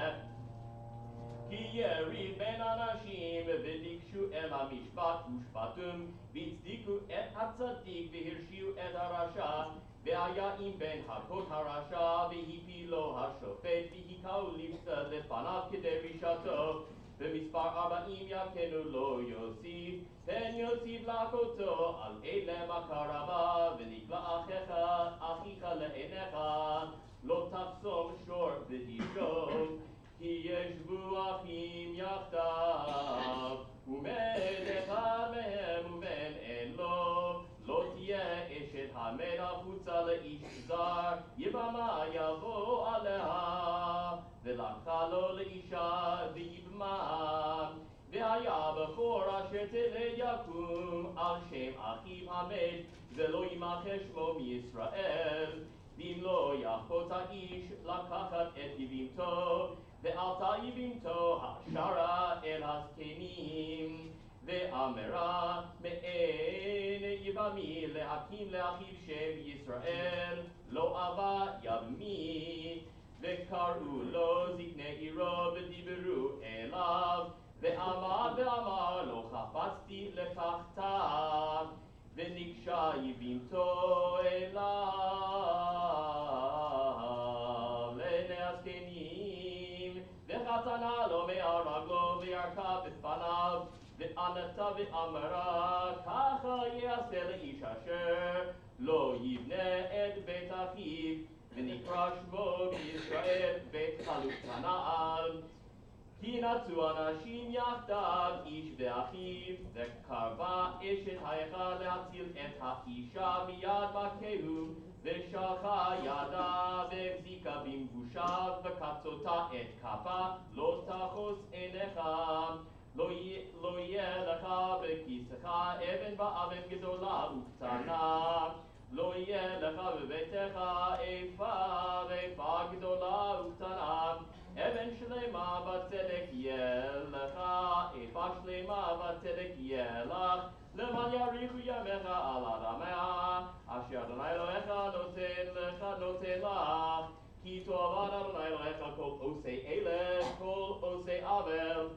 כי יריב בין אנשים וביקשו אל המשפט ושפטום והצדיקו את הצדיק והרשיעו את הרשע והיה אם בן הכות הרשע והפילו השופט והיכהו לפניו כדרישתו במספר 40 יכנו לא יוסיף פן יוסיף להכותו על אלה מקרבה ונגלה אחיך לעיניך לא תחסום שור בדישו כי ישבו אחים יחדיו ומן אחד מהם ומן אין לו לא תהיה אשת המת החוצה לאיש זר יבמה יבוא עליה ולקחה לו לאישה ויבמה והיה בכור אשר תלד יקום על שם אחיו המת ולא יימחה שמו מישראל ואם לא יחפוץ האיש לקחת את יבימתו ועלתה יבימתו השרה אל הזקנים ואמרה מאין יבמי להקים לאחיו שם ישראל לא אבה יבמי וקראו לו זקני עירו ודיברו אליו ואמר לא חפצתי לקחתה וניגשה יבימתו אליו לעיני הזקנים וחתנה לו מעל רגלו וירקה בפניו וענתה ואמרה ככה יעשה לאיש אשר לא יבנה את בית אחיו ונקרא שמו בישראל בית חלוק כנען כי נצאו אנשים יחדיו איש ואחיו וקרבה אשת האחד להציל את האישה מיד מכהו ושלחה ידה והחזיקה במבושה וקצותה את כפה לא תחוס עיניך לא יהיה לך בכיסך אבן באבן גדולה וקטנה לא יהיה לך בביתך איפה ואיפה גדולה וקטנה אבן שלמה בצדק יהיה לך איפה שלמה בצדק יהיה לך למען יאריכו ימיך על אדמה אשר אדוני אלוהיך נותן לך כי תאהב אדוני אלוהיך כל עושי אלה כל עושי עוול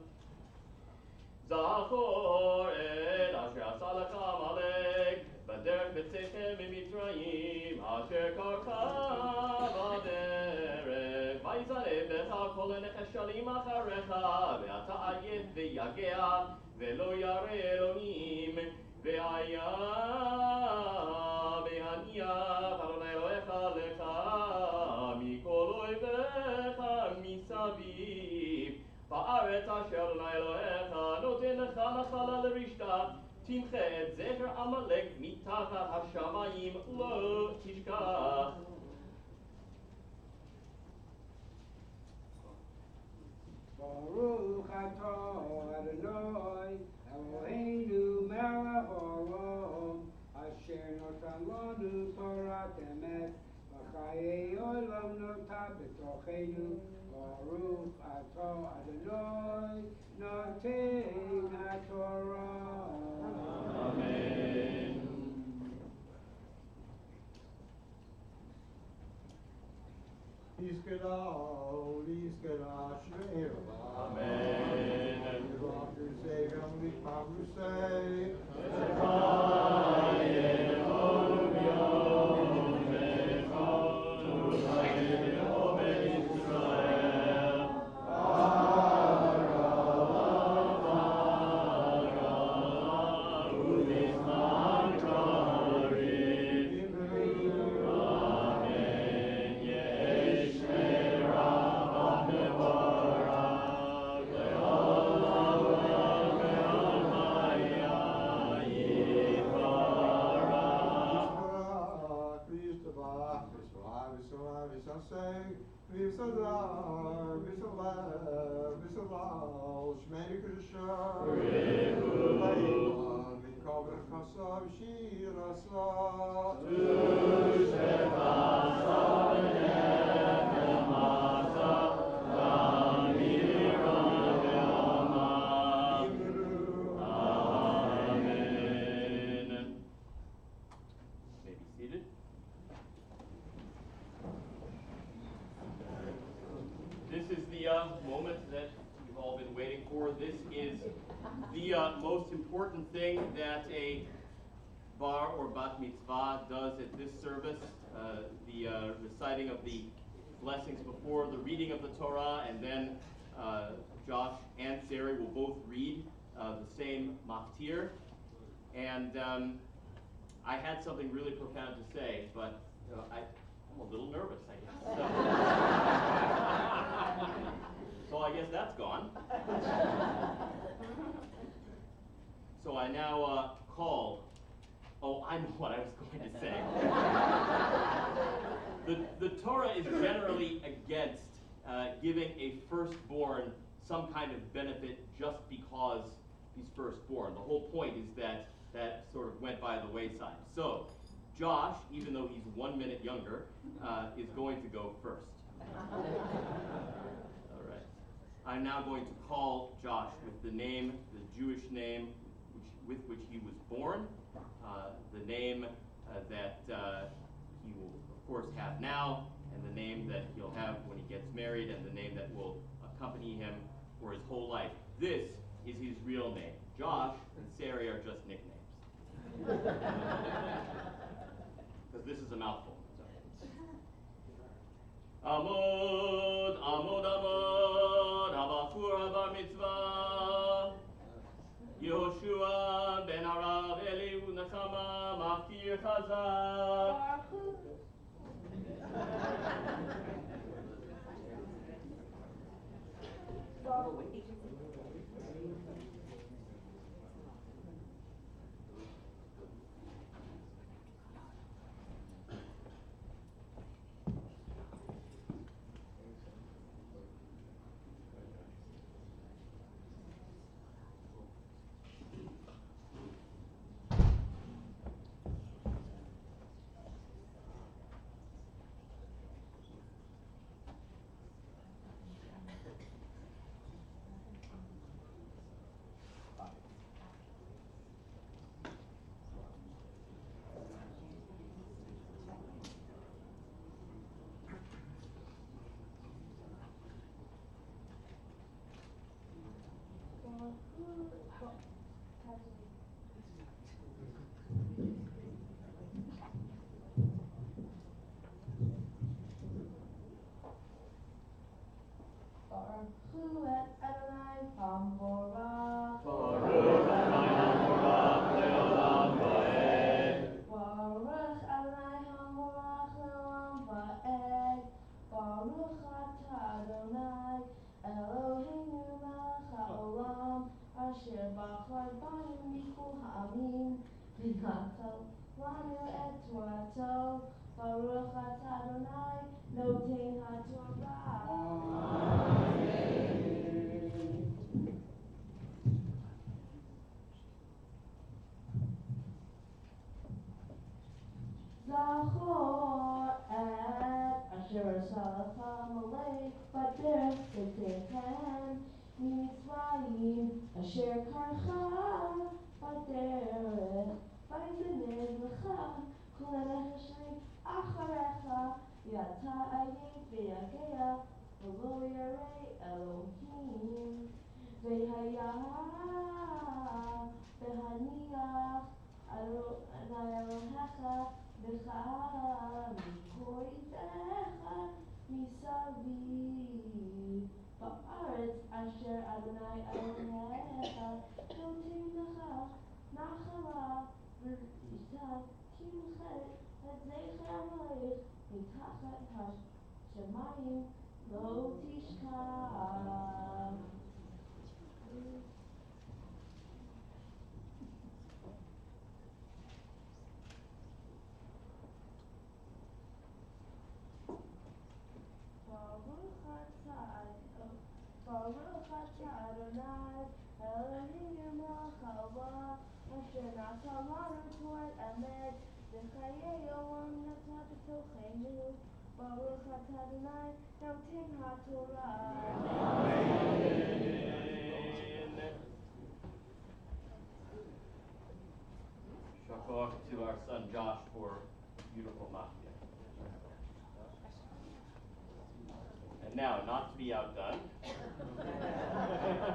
זכור את אשר עשה לך עמלק בדרך בצאתכם ממצרים אשר קרחה בדרך ויזרם בך כל הנחשלים אחריך ואתה עייף ויגע ולא ירא אלוהים והיה בהניח אדוני אלוהיך לך מכל אויביך מסביב בארץ אשר אדוני אלוהיך נותן לך נחלה לרשתה תמחה את זכר עמלק מתחת השמיים לא תשכח ברוך אתה אדוני אלוהינו מלך העולם אשר נתן לנו תורת אמת וחיי עולם נטע בתוכנו ברוך אתה אדוני נותן התורה אמן Iskeda, Shreira. Amen. Doctor say, Heavenly Father say, Amen. V'Sadar, V'Salal, V'Salal, Shmei Kedusha, V'Kol V'Chasav Shir Asa, This is the moment that you've all been waiting for. This is the most important thing that a bar or bat mitzvah does at this service. The reciting of the blessings before the reading of the Torah, and then Josh and Sari will both read the same maftir. And I had something really profound to say, but I'm a little nervous, I guess. So I guess that's gone. So I now call. Oh, I know what I was going to say. The Torah is generally against giving a firstborn some kind of benefit just because he's firstborn. The whole point is that that sort of went by the wayside. So Josh, even though he's 1 minute younger, is going to go first. All right. I'm now going to call Josh with the name, the Jewish name with which he was born, the name that he will, of course, have now, and the name that he'll have when he gets married, and the name that will accompany him for his whole life. This is his real name. Josh and Sari are just nicknames. Because this is a mouthful. Amod, Amod, Amod, Abachur Bar Mitzvah, Yehoshua ben Arav Elihu Nakama, Maftir Chazak. Zachor et asher salacham alei baderech b'techem mitzrayim asher karcha baderech v'yizenez lecha kol erech acharecha v'yata ayit v'yagea v'lo yarei Elohim v'haya v'haniach Adonai Elohecha B'cha mikoitecha misaviv ba'aretz asher Adonai Elohecha noten lecha nachala v'rita timchet et zecher Amalek mitachat hashemayim lo tishkach. Adonai, Eloheinu melech haolam, asher nata lanu Torah emet, v'chayei olam nata b'tochenu, Baruch atah Adonai, noten haTorah. Shakor to our son Josh for beautiful mafia. And now, not to be outdone,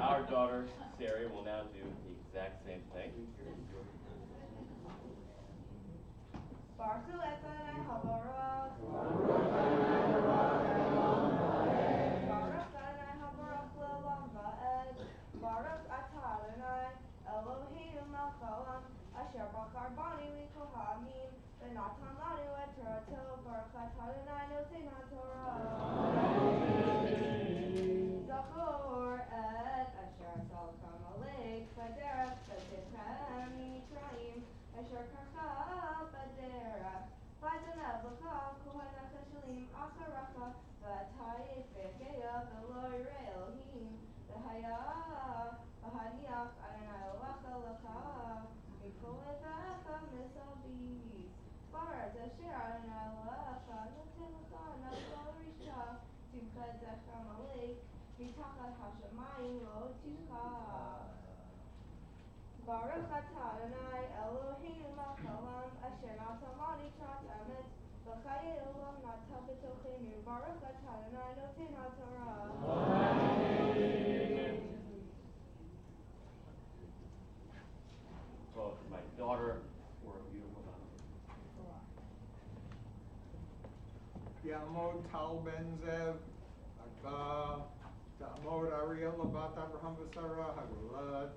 our daughter Sarah will now do the exact same thing. Baruch Adonai habarach. Baruch Adonai habarach le'olam va'ed. Baruch atah Adonai Eloheinu melech haolam asher bachar banu mikohanim v'natan lanu et Torato. Baruch atah Adonai noten haTorah. Zachor et asher salkam alek baderech v'techem mitzrayim asher karcha baderech v'adonav lecha kohanach hashalim acharacha v'atayif v'geya v'lo yireh Elohim v'haya v'haniach Adonai Elohecha lecha mikol levecha mesaviv Baretz asher Adonai Elohecha noten lecha nafal risha timcha zechem alek מתחת השמיים לא תשכח. Baruch atah Adonai Eloheinu melech haolam asher natan lanu Torah emet v'chayei olam nata b'tochenu. Baruch atah Adonai noten haTorah. Well, for my daughter for a beautiful mafia. Yamod Tal Ben Zev, Agba, Ta'amod Ariel Labat Abraham V'Sarah, Hagulat.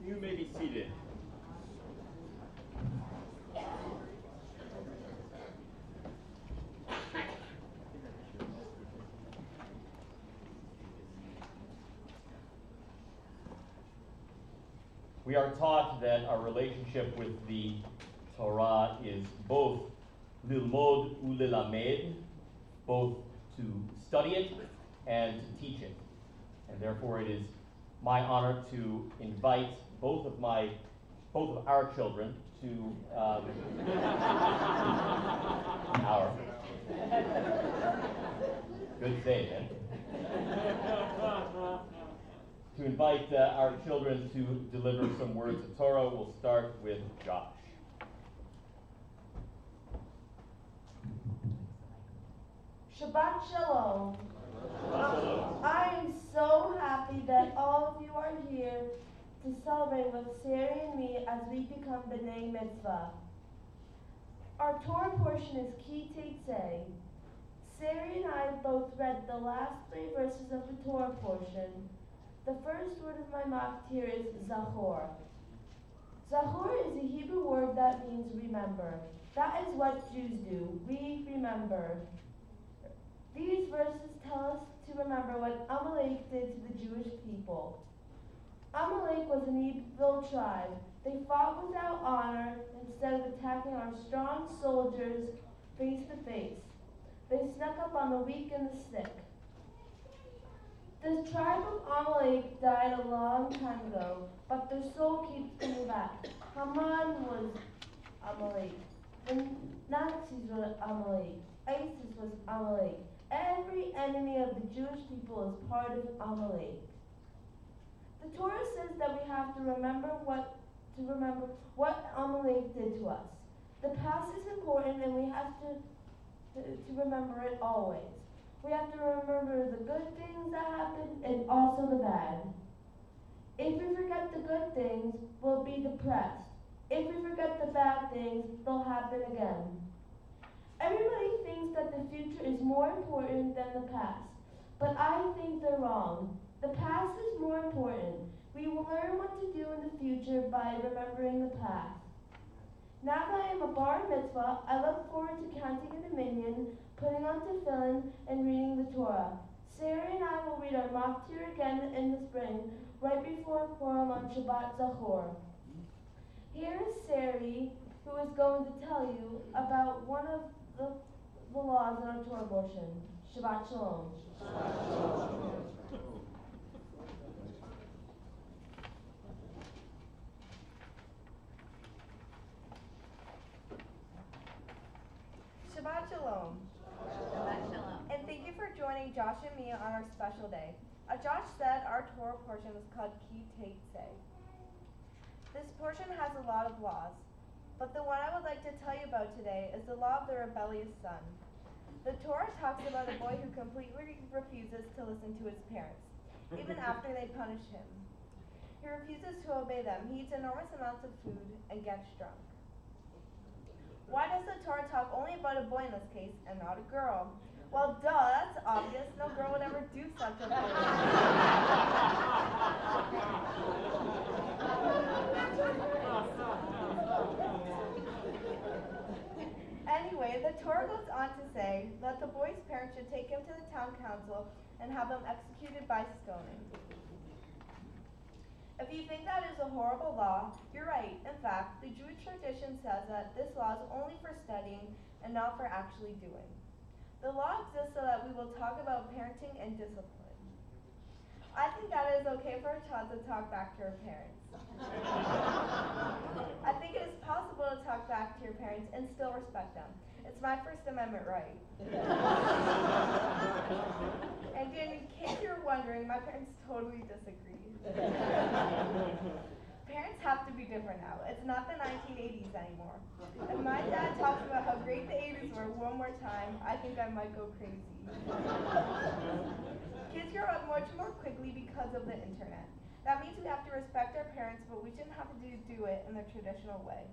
You may be seated. We are taught that our relationship with the Torah is both lilmod ulilamed, both to study it and to teach it. And therefore it is my honor to invite both of our children to our good save, eh? To invite our children to deliver some words of Torah. We'll start with Josh. Shabbat Shalom. Shalom. I am so happy that all of you are here to celebrate with Sari and me as we become B'nai Mitzvah. Our Torah portion is Ki Teitzei. Sari and I both read the last 3 verses of the Torah portion. The first word of my maftir is Zachor. Zachor is a Hebrew word that means remember. That is what Jews do. We remember. These verses tell us to remember what Amalek did to the Jewish people. Amalek was an evil tribe. They fought without honor instead of attacking our strong soldiers face to face. They snuck up on the weak and the sick. The tribe of Amalek died a long time ago, but their soul keeps coming back. Haman was Amalek. The Nazis were Amalek. ISIS was Amalek. Every enemy of the Jewish people is part of Amalek. The Torah says that we have to remember what Amalek did to us. The past is important and we have to remember it always. We have to remember the good things that happened and also the bad. If we forget the good things, we'll be depressed. If we forget the bad things, they'll happen again. Everybody thinks that the future is more important than the past, but I think they're wrong. The past is more important. We will learn what to do in the future by remembering the past. Now that I am a bar mitzvah, I look forward to counting in the minyan, putting on tefillin, and reading the Torah. Sarah and I will read our maftir again in the spring, right before Purim on Shabbat Zachor. Here is Sari, who is going to tell you about one of the laws in our Torah portion. Shabbat Shalom. Shabbat Shalom. Shabbat Shalom. And thank you for joining Josh and me on our special day. As Josh said, our Torah portion is called Ki Teitzei. This portion has a lot of laws, but the one I would like to tell you about today is the law of the rebellious son. The Torah talks about a boy who completely refuses to listen to his parents, even after they punish him. He refuses to obey them. He eats enormous amounts of food and gets drunk. Why does the Torah talk only about a boy in this case and not a girl? Well, duh, that's obvious. No girl would ever do such a thing. Anyway, the Torah goes on to say that the boy's parents should take him to the town council and have him executed by stoning. If you think that is a horrible law, you're right. In fact, the Jewish tradition says that this law is only for studying and not for actually doing. The law exists so that we will talk about parenting and discipline. I think that it is okay for a child to talk back to her parents. I think it is possible to talk back to your parents and still respect them. It's my First Amendment right. And in case you're wondering, my parents totally disagree. Parents have to be different now. It's not the 1980s anymore. If my dad talks about how great the 80s were one more time, I think I might go crazy. Kids grow up much more quickly because of the internet. That means we have to respect our parents, but we shouldn't have to do it in the traditional way.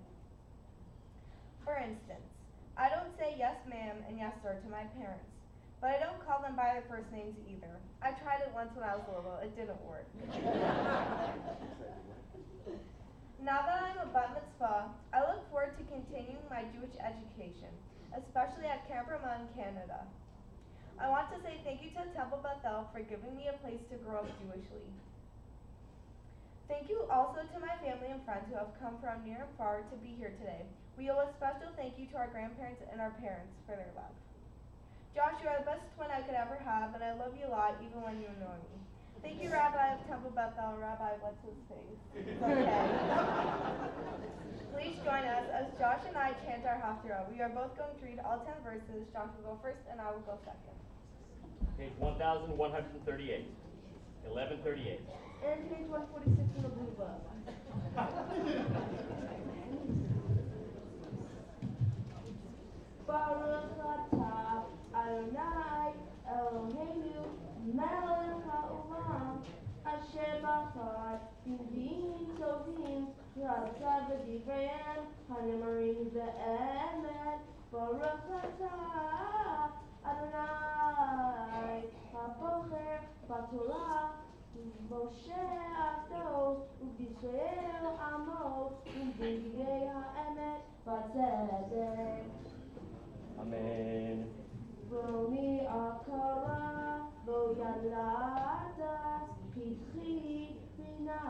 For instance, I don't say yes ma'am and yes sir to my parents, but I don't call them by their first names either. I tried it once when I was little. It didn't work. Now that I'm a bat mitzvah, I look forward to continuing my Jewish education, especially at Camp Ramah in Canada. I want to say thank you to Temple Bethel for giving me a place to grow up Jewishly. Thank you also to my family and friends who have come from near and far to be here today. We owe a special thank you to our grandparents and our parents for their love. Josh, you are the best twin I could ever have, and I love you a lot even when you annoy me. Thank you, Rabbi of Temple Bethel, Rabbi what's his face? Okay. Please join us as Josh and I chant our Haftarah. We are both going to read all 10 verses. Josh will go first and I will go second. Page 1138. 1138. And page 146 in the blue book. Baruch atah Adonai Asher Bachar, Yudin Tovim, Ratzah V'Divreim, Hanemarim Be'emet, Baruch Atah, Adonai, HaBocher, B'Torah, Moshe Avdo, U'B'Yisrael Amo, U'B'Yidei HaEmet, B'Tzedek. Amen. Roni Akara, Lo Yadatas, Pitchi, Rina,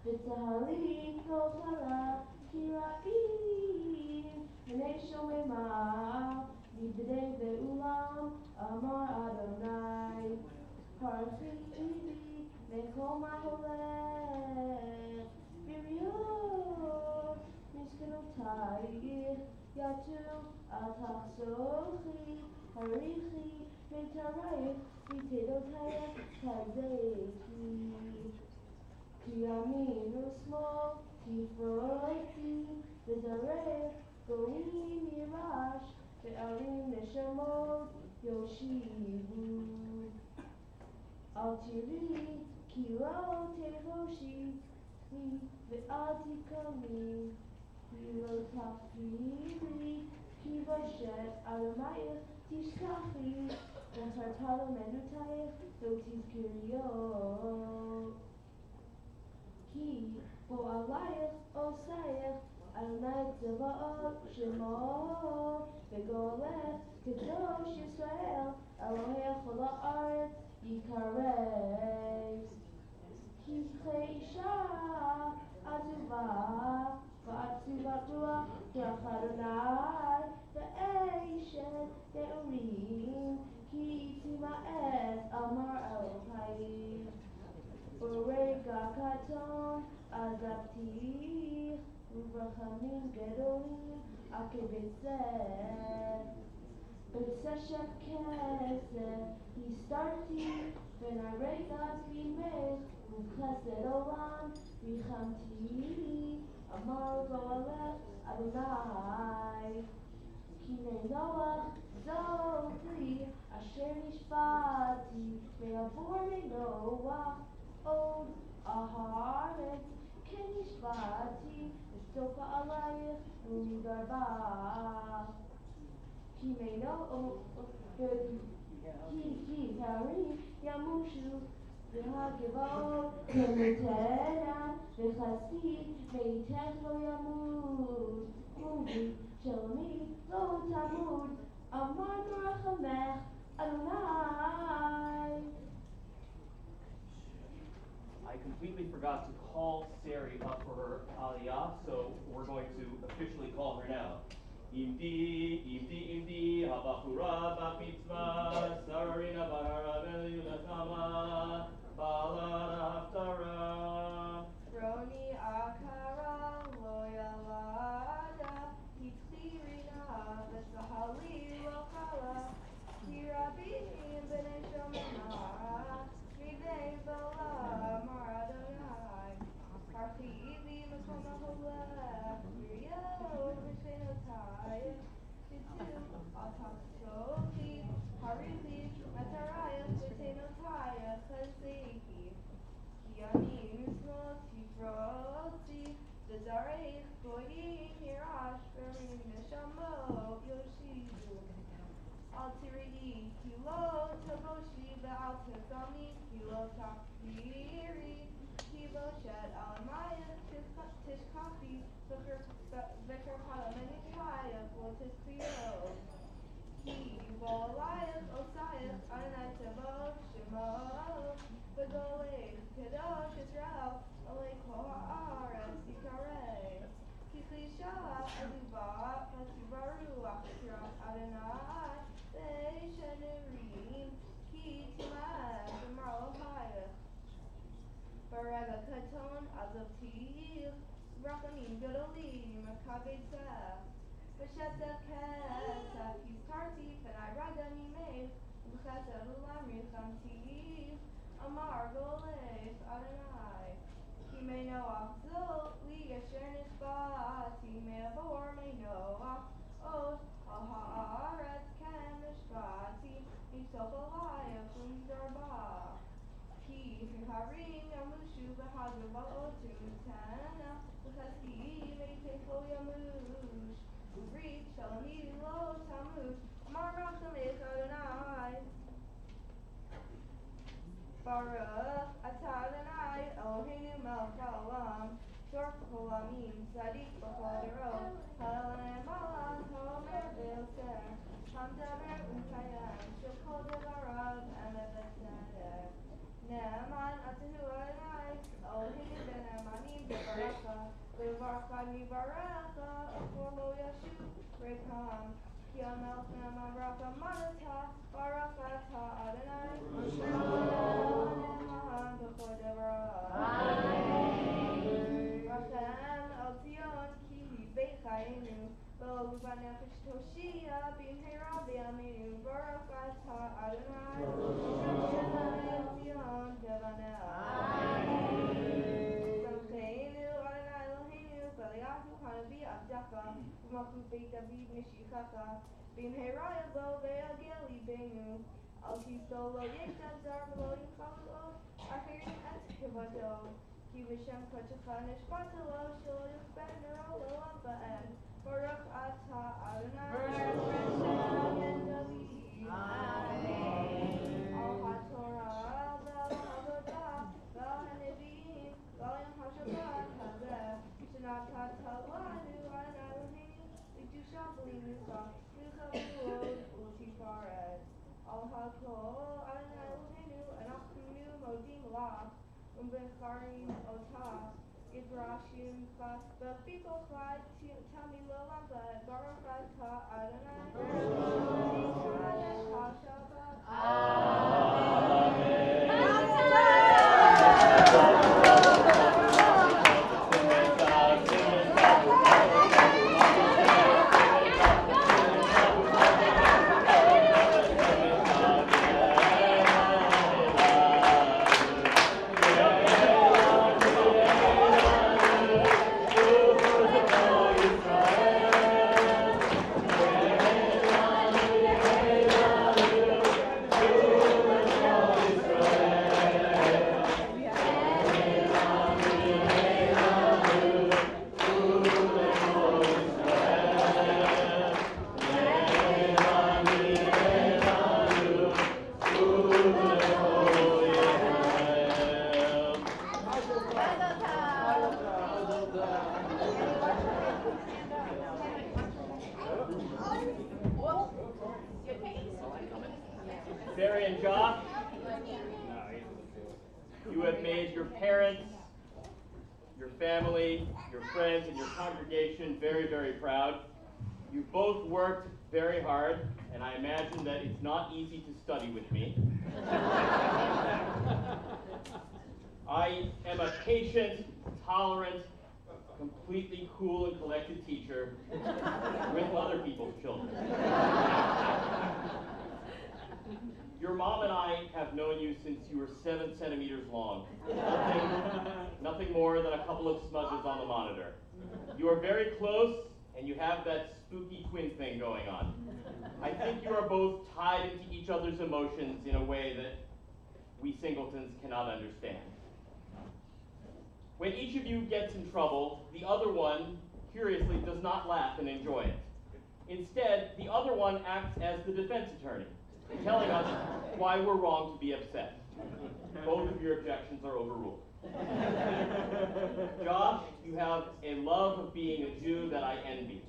V'Tzahali, Lo Chala, Kira'im, B'nai Shomema, V'B'nai Ve'ulam, Amar Adonai, Parchi, Mekol Maholech, B'Riyot, Mishkenotai, Yatu, Atachsochi, Harichi, V'Tarayich, V'Tedotayach, Tazeiki, Kiyamin Usmo, Tifroti, V'Zarech, Goim Yirash, Ve'arim Neshamot, Yoshivu. Altiri, Kilo Tevoshi, Ve'atikami, Kilo Tafiri, Kivoshet, Aramayach, Tishkafi, V'Chartalo Menutayach, V'Tizkiriyot. Ki, Bo'alayach, Osayach, Adonai Tzavaot, Shemo, V'Golech, Kadosh Yisrael, Elohei Chol Haaretz, Yikarev. Ki Cheisha, Azuva, V'Atzuvat Ruach, Ruach Adonai, Ve'eshet Deurim, Ki Tima'ez, Amar Elohai. Borega Katon, Azapti, Uvrachamim Gedolim, Akebetzeh. B'Seshem Kesef, Histarti, V'Naregas Bimech, U'Chesed Olam, Richamti, Amar Goalech, Adonai. Kinei Noach, Zoti, Asher Nishbati, Me'avor Noach, Od Aharetz, Kenishbati, V'Stoka Alayich, U'Midarba. Ki Tari Yamushu V'Hagevot V'Mutera V'Chasid Meitech Lo Yamud Muvi Shalmi Lo Tamud Amar Barachamech Adonai. I completely forgot to call Sari up for her aliyah, so we're going to officially call her now. Imdi, habachura bat mitzvah, sararina barara ve'yunatama, bala haftara. Roni Akara, Lo Yalada, Hitzirina, V'Tzahali, Lo Chala, Kirabim, B'nai Shomema, V'Vei V'Olam, Amar Adonai, Parchivi, Mekol Maholech, B'Riyot, V'Shenotai, V'Tu, Atachsochi, Harichi, Metarayach, V'Tenotai, Chazeki, Kiyamin Usmo, Tifroti, V'Zarech, Goyim, Yirash, Verim, Neshamo, Yoshivu. Al-Tiridi, Kilo, Taboshi, Ve'al-Tezami, Kilo, Takfiri, Kilo, Shed, Alamaya, Tishkafi, Veker Kalamenitaya, Tizkriyo. Ki, Volayach, Osayach, Adonai Tevot, Shemo, V'Golech, Kadosh Yisrael, Olei Kol Haaretz, Yikareh. Ki Chlisha, Azuva, V'Tzivaruach, Tirach Adonai, Ve'Shenerim, Ki Tima'ez, Amar Elohayach. Barega Katon, Azavtich, Rachamim Gedolim, Makabetzeh. V'Shesef Kesef, Hiskarti, V'nai Raga Mimech, V'Chesed Ulam Richamti, Amar Golech Adonai. Ki Mei Noach Zot, Li Asher Nishbati, Me'avor Mei Noach, Od Al Haaretz Ken Nishbati, Misof Alayach U'Midarba. Ki haring yamushu behadru ba'otu tana B'chaski meitefo yamush Uvrit shalami lo tamush Maracham Adonai Baruch atah Adonai Eloheinu melech haolam Shor kol amim tzadik b'chol derot Ha'olam malach ha'omer v'yoseh Hamdaber u'mkayem shel kol devarav emet v'tzedek Ne'eman atahu Adonai Eloheinu ben emanim v'baracha V'varcha mibarecha Afor lo yashu rekam Ki hamelech ne'eman baraka manata Baruch atah Adonai Ne'eman b'chol devarav Rachem el Zion ki hu beit chayenu Lo u'banefesh toshia b'mheira b'yameinu Baruch atah Adonai Rachem el Zion kevaneh Eloheinu Adonai Eloheinu B'eliyahu hanavi avdecha U'malchu beit David mishichecha B'mheira yavo ve'yagel libeinu Al kiso lo yekdav zar v'lo yichal od Achirim et hivato Ki v'shem kodecha nishbata lo shelo yichben nero l'olam va'ed Baruch atah Adonai Magen David Al haTorah ve'al ha'avodah ve'al ha'nevi'im ve'al yom ha'shabbat hazeh Shenatata lanu Adonai Eloheinu l'kedusha v'limucha v'chavod u'tifaret Al ha'kol Adonai Eloheinu anachnu modim lach U'becharim otah Yidrashim chas b'chito chai Tami l'olam va'ed Baruch atah Adonai V'yikadesh ha'shabbat Barry and Josh, you have made your parents, your family, your friends, and your congregation very, very proud. You both worked very hard, and I imagine that it's not easy to study with me. I am a patient, tolerant, completely cool and collected teacher with other people's children. Your mom and I have known you since you were 7 centimeters long. Nothing more than a couple of smudges on the monitor. You are very close, and you have that spooky twin thing going on. I think you are both tied into each other's emotions in a way that we singletons cannot understand. When each of you gets in trouble, the other one, curiously, does not laugh and enjoy it. Instead, the other one acts as the defense attorney, telling us why we're wrong to be upset. Both of your objections are overruled. Josh, you have a love of being a Jew that I envy.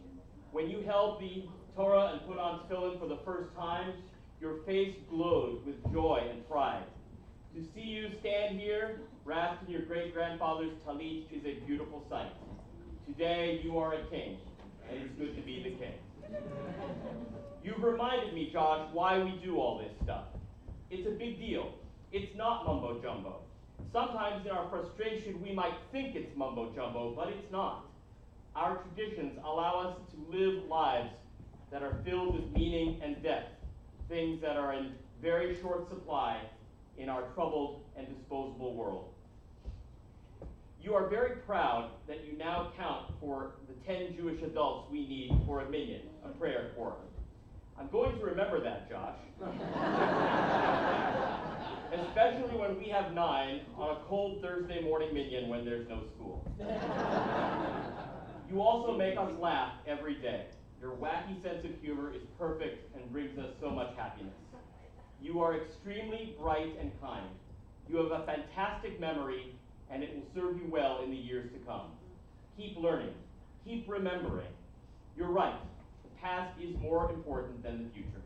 When you held the Torah and put on tefillin for the first time, your face glowed with joy and pride. To see you stand here, wrapped in your great-grandfather's talit, is a beautiful sight. Today, you are a king, and it's good to be the king. You've reminded me, Josh, why we do all this stuff. It's a big deal. It's not mumbo-jumbo. Sometimes in our frustration, we might think it's mumbo-jumbo, but it's not. Our traditions allow us to live lives that are filled with meaning and depth, things that are in very short supply in our troubled and disposable world. You are very proud that you now count for the 10 Jewish adults we need for a minyan, a prayer quorum. I'm going to remember that, Josh. especially when we have 9 on a cold Thursday morning minion when there's no school. You also make us laugh every day. Your wacky sense of humor is perfect and brings us so much happiness. You are extremely bright and kind. You have a fantastic memory, and it will serve you well in the years to come. Keep learning. Keep remembering. You're right. The past is more important than the future.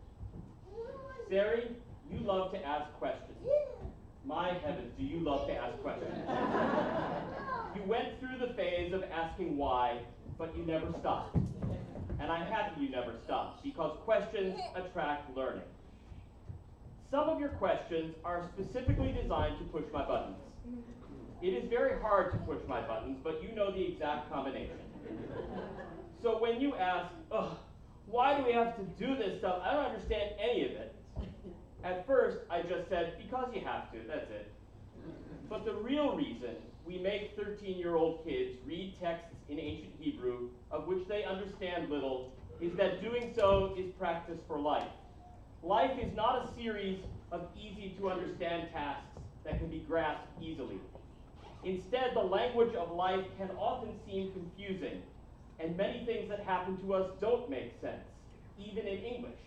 Sari, you love to ask questions. My heavens, do you love to ask questions? You went through the phase of asking why, but you never stopped. And I'm happy you never stopped, because questions attract learning. Some of your questions are specifically designed to push my buttons. It is very hard to push my buttons, but you know the exact combination. So when you ask, ugh, why do we have to do this stuff? I don't understand any of it. At first, I just said, because you have to, that's it. But the real reason we make 13-year-old kids read texts in ancient Hebrew, of which they understand little, is that doing so is practice for life. Life is not a series of easy-to-understand tasks that can be grasped easily. Instead, the language of life can often seem confusing, and many things that happen to us don't make sense, even in English.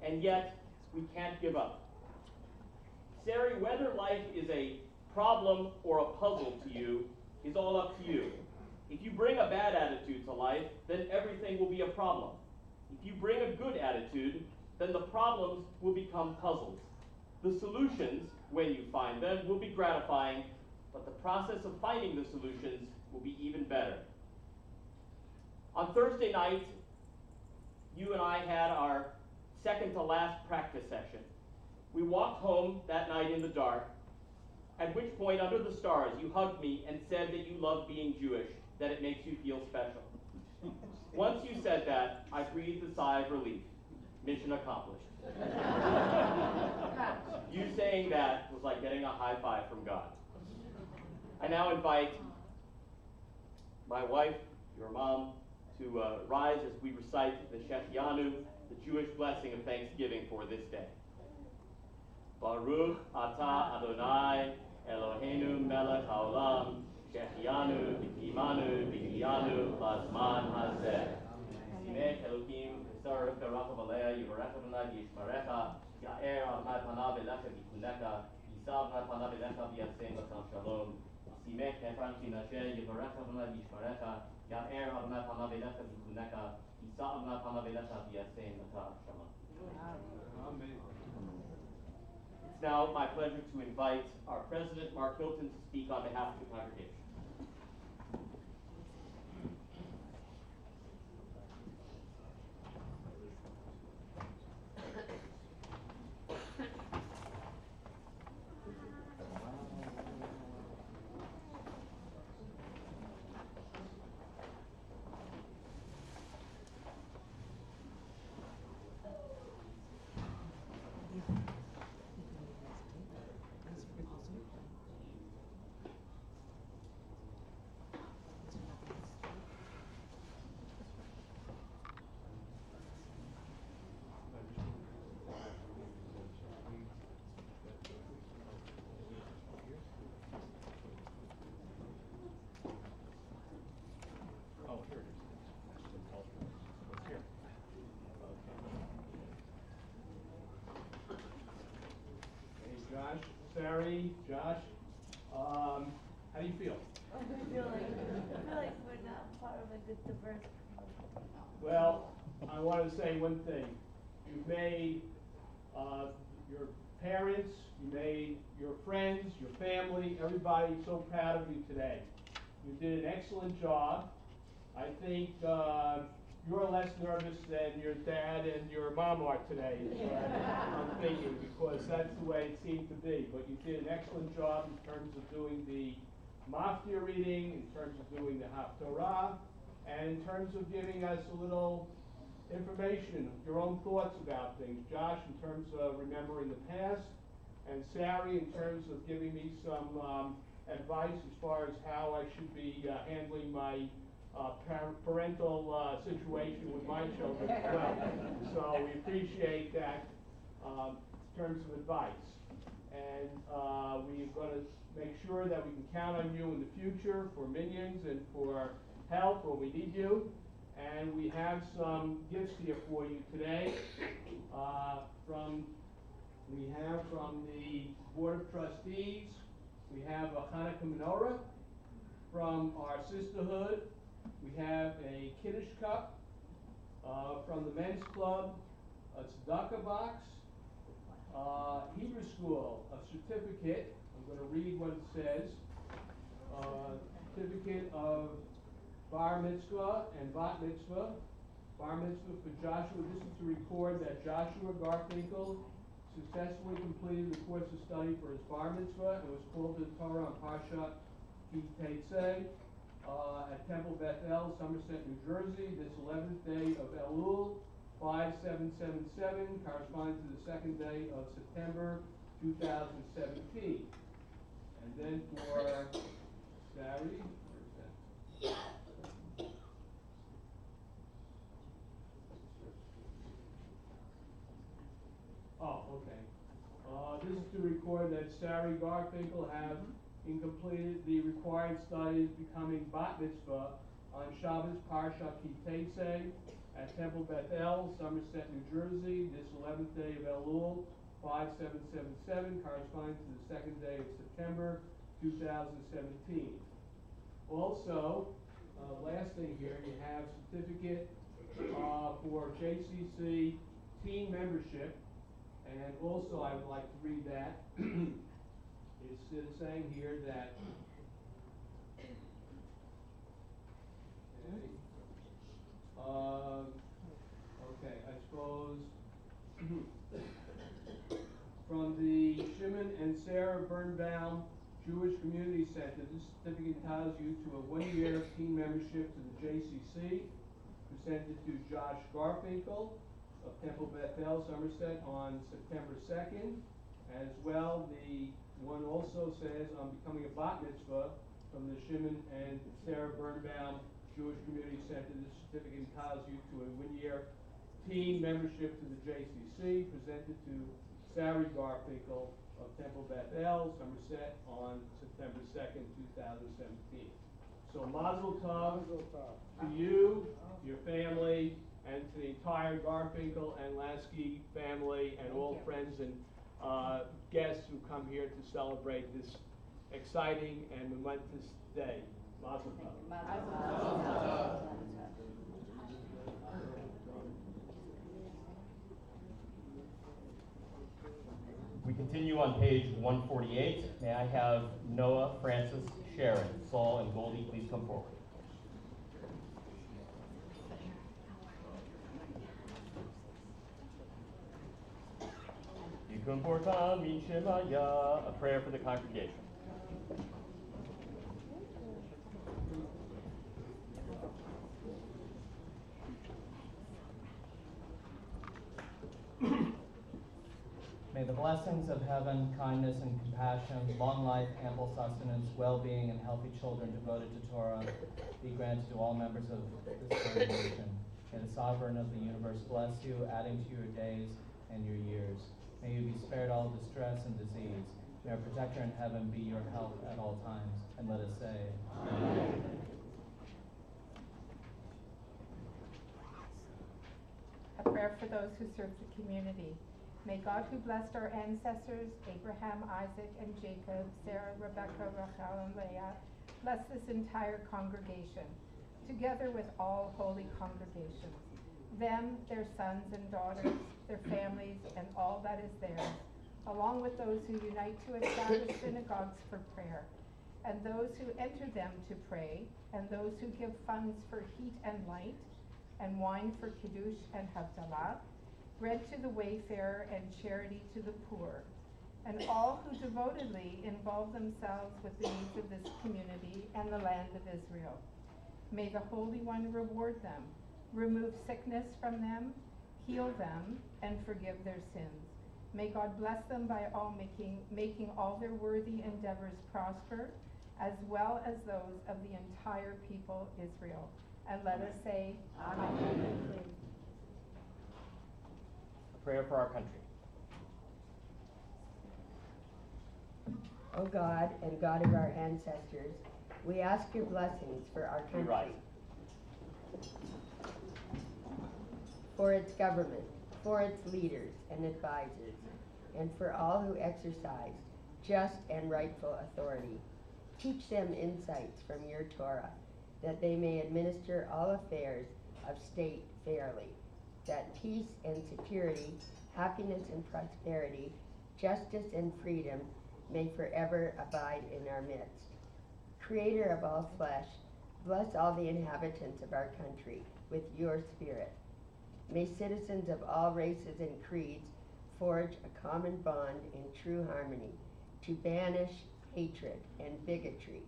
And yet, we can't give up. Sari, whether life is a problem or a puzzle to you is all up to you. If you bring a bad attitude to life, then everything will be a problem. If you bring a good attitude, then the problems will become puzzles. The solutions, when you find them, will be gratifying, but the process of finding the solutions will be even better. On Thursday night, you and I had our second to last practice session. We walked home that night in the dark, at which point, under the stars, you hugged me and said that you love being Jewish, that it makes you feel special. Once you said that, I breathed a sigh of relief. Mission accomplished. You saying that was like getting a high five from God. I now invite my wife, your mom, to rise as we recite the Shechianu, the Jewish blessing of thanksgiving for this day. Baruch atah Adonai Eloheinu melech haolam Shechianu v'kimanu v'hiyanu lazman hazeh. Simech Elohim v'sarach v'rachav aleh yivarech Adonai v'yishmarecha Ya'er Adonai panav elecha v'kunecha Yisav Adonai panav elecha v'yasem l'cham shalom. Simech Ephraim Tinashe yivarech Adonai v'yishmarecha Ya'er Adonai panav elecha v'kunecha Yisav Adonai panav elecha v'yasem l'cham shalom. Amen. It's now my pleasure to invite our president, Mark Hilton, to speak on behalf of the congregation. Josh, Sari, Josh, how do you feel? I feel like we're not part of a good diverse. Well, I want to say one thing. You made your parents, you made your friends, your family, everybody so proud of you today. You did an excellent job. I think you're less nervous than your dad and your mom are today, is what I'm thinking, because that's the way it seemed to be. But you did an excellent job in terms of doing the Maftir reading, in terms of doing the Haftorah, and in terms of giving us a little information, your own thoughts about things. Josh, in terms of remembering the past, and Sari, in terms of giving me some advice as far as how I should be handling my parental situation with my children as well. So we appreciate that in terms of advice. And we're going to make sure that we can count on you in the future for minions and for help when we need you. And we have some gifts here for you today. We have from the Board of Trustees, we have a Hanukkah menorah. From our sisterhood, we have a Kiddush cup. From the men's club, a tzedakah box. Hebrew school, a certificate. I'm going to read what it says. Certificate of bar mitzvah and bat mitzvah. Bar mitzvah for Joshua. This is to record that Joshua Garfinkel successfully completed the course of study for his bar mitzvah and was called to the Torah on Parshat Ki Teitzei at Temple Beth El, Somerset, New Jersey, this 11th day of Elul, 5777, corresponding to the second day of September 2017. And then for Sari, where's that? Oh, okay. This is to record that Sari Garfinkel have completed the required studies becoming bat mitzvah on Shabbos Parshat Ki Teitzei at Temple Beth El, Somerset, New Jersey, this 11th day of Elul, 5777, corresponding to the second day of September 2017. Also, last thing here, you have certificate for JCC team membership. And also, I would like to read that. It's saying here that okay, I suppose from the Shimon and Sarah Birnbaum Jewish Community Center, this certificate entitles you to a 1-year team membership to the JCC, presented to Josh Garfinkel of Temple Beth El, Somerset, on September 2nd. As well, the one also says on becoming a bat mitzvah from the Shimon and Sarah Birnbaum Jewish Community Center. This certificate entitles you to a 1-year team membership to the JCC, presented to Sari Garfinkel of Temple Beth El, Somerset, on September 2nd, 2017. So Mazel Tov to you, your family, and to the entire Garfinkel and Lasky family and all friends and guests who come here to celebrate this exciting and momentous day. Mazel Tov. We continue on page 148. May I have Noah, Francis, Sharon, Saul, and Goldie please come forward. A prayer for the congregation. May the blessings of heaven, kindness and compassion, long life, ample sustenance, well-being, and healthy children devoted to Torah be granted to all members of this congregation. May the Sovereign of the universe bless you, adding to your days and your years. May you be spared all distress and disease. May our protector in heaven be your help at all times. And let us say, Amen. A prayer for those who serve the community. May God, who blessed our ancestors, Abraham, Isaac, and Jacob, Sarah, Rebecca, Rachel, and Leah, bless this entire congregation, together with all holy congregations, them, their sons and daughters, their families, and all that is theirs, along with those who unite to establish synagogues for prayer, and those who enter them to pray, and those who give funds for heat and light, and wine for Kiddush and Havdalah, bread to the wayfarer and charity to the poor, and all who devotedly involve themselves with the needs of this community and the land of Israel. May the Holy One reward them, remove sickness from them, heal them, and forgive their sins. May God bless them by all making all their worthy endeavors prosper, as well as those of the entire people Israel. And let us say, Amen. Amen. A prayer for our country. O God and God of our ancestors, we ask your blessings for our You rise. country, for its government, for its leaders and advisors, and for all who exercise just and rightful authority. Teach them insights from your Torah, that they may administer all affairs of state fairly, that peace and security, happiness and prosperity, justice and freedom may forever abide in our midst. Creator of all flesh, bless all the inhabitants of our country with your spirit. May citizens of all races and creeds forge a common bond in true harmony, to banish hatred and bigotry,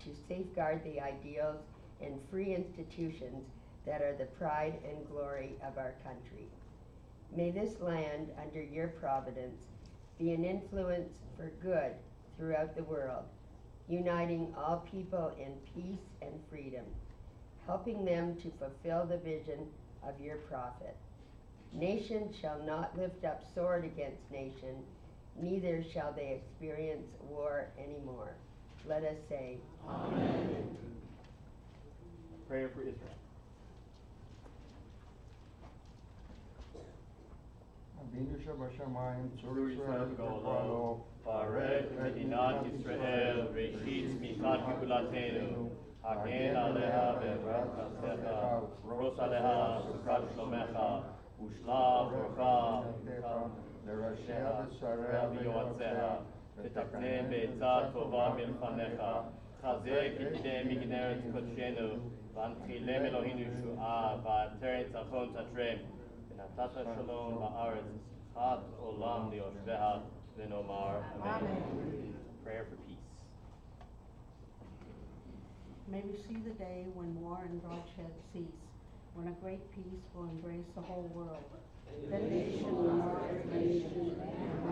to safeguard the ideals and free institutions that are the pride and glory of our country. May this land, under your providence, be an influence for good throughout the world, uniting all people in peace and freedom, helping them to fulfill the vision of your prophet. Nation shall not lift up sword against nation, neither shall they experience war anymore. Let us say, Amen. Prayer for Israel. אבינו שבשמיים, צור ישראל בגאולו, ברך מדינת ישראל, ראשית צמיחת גאולתנו, הגן עליה בעזרת חסדך, פרוס עליה סוכת שלומך, ושלח אורך לראשיה ושריה ויועציה, ותקנם בעצה טובה מלפניך, חזק ידיהם מגנרת קודשנו, והנחילם אלוהינו ישועה, ועטרת צפון תתרם, ונתת שלום בארץ, שמחת עולם ליושביה, ונאמר אמן. Prayer for peace. May we see the day when war and bloodshed cease, when a great peace will embrace the whole world. Then nation will rise nation,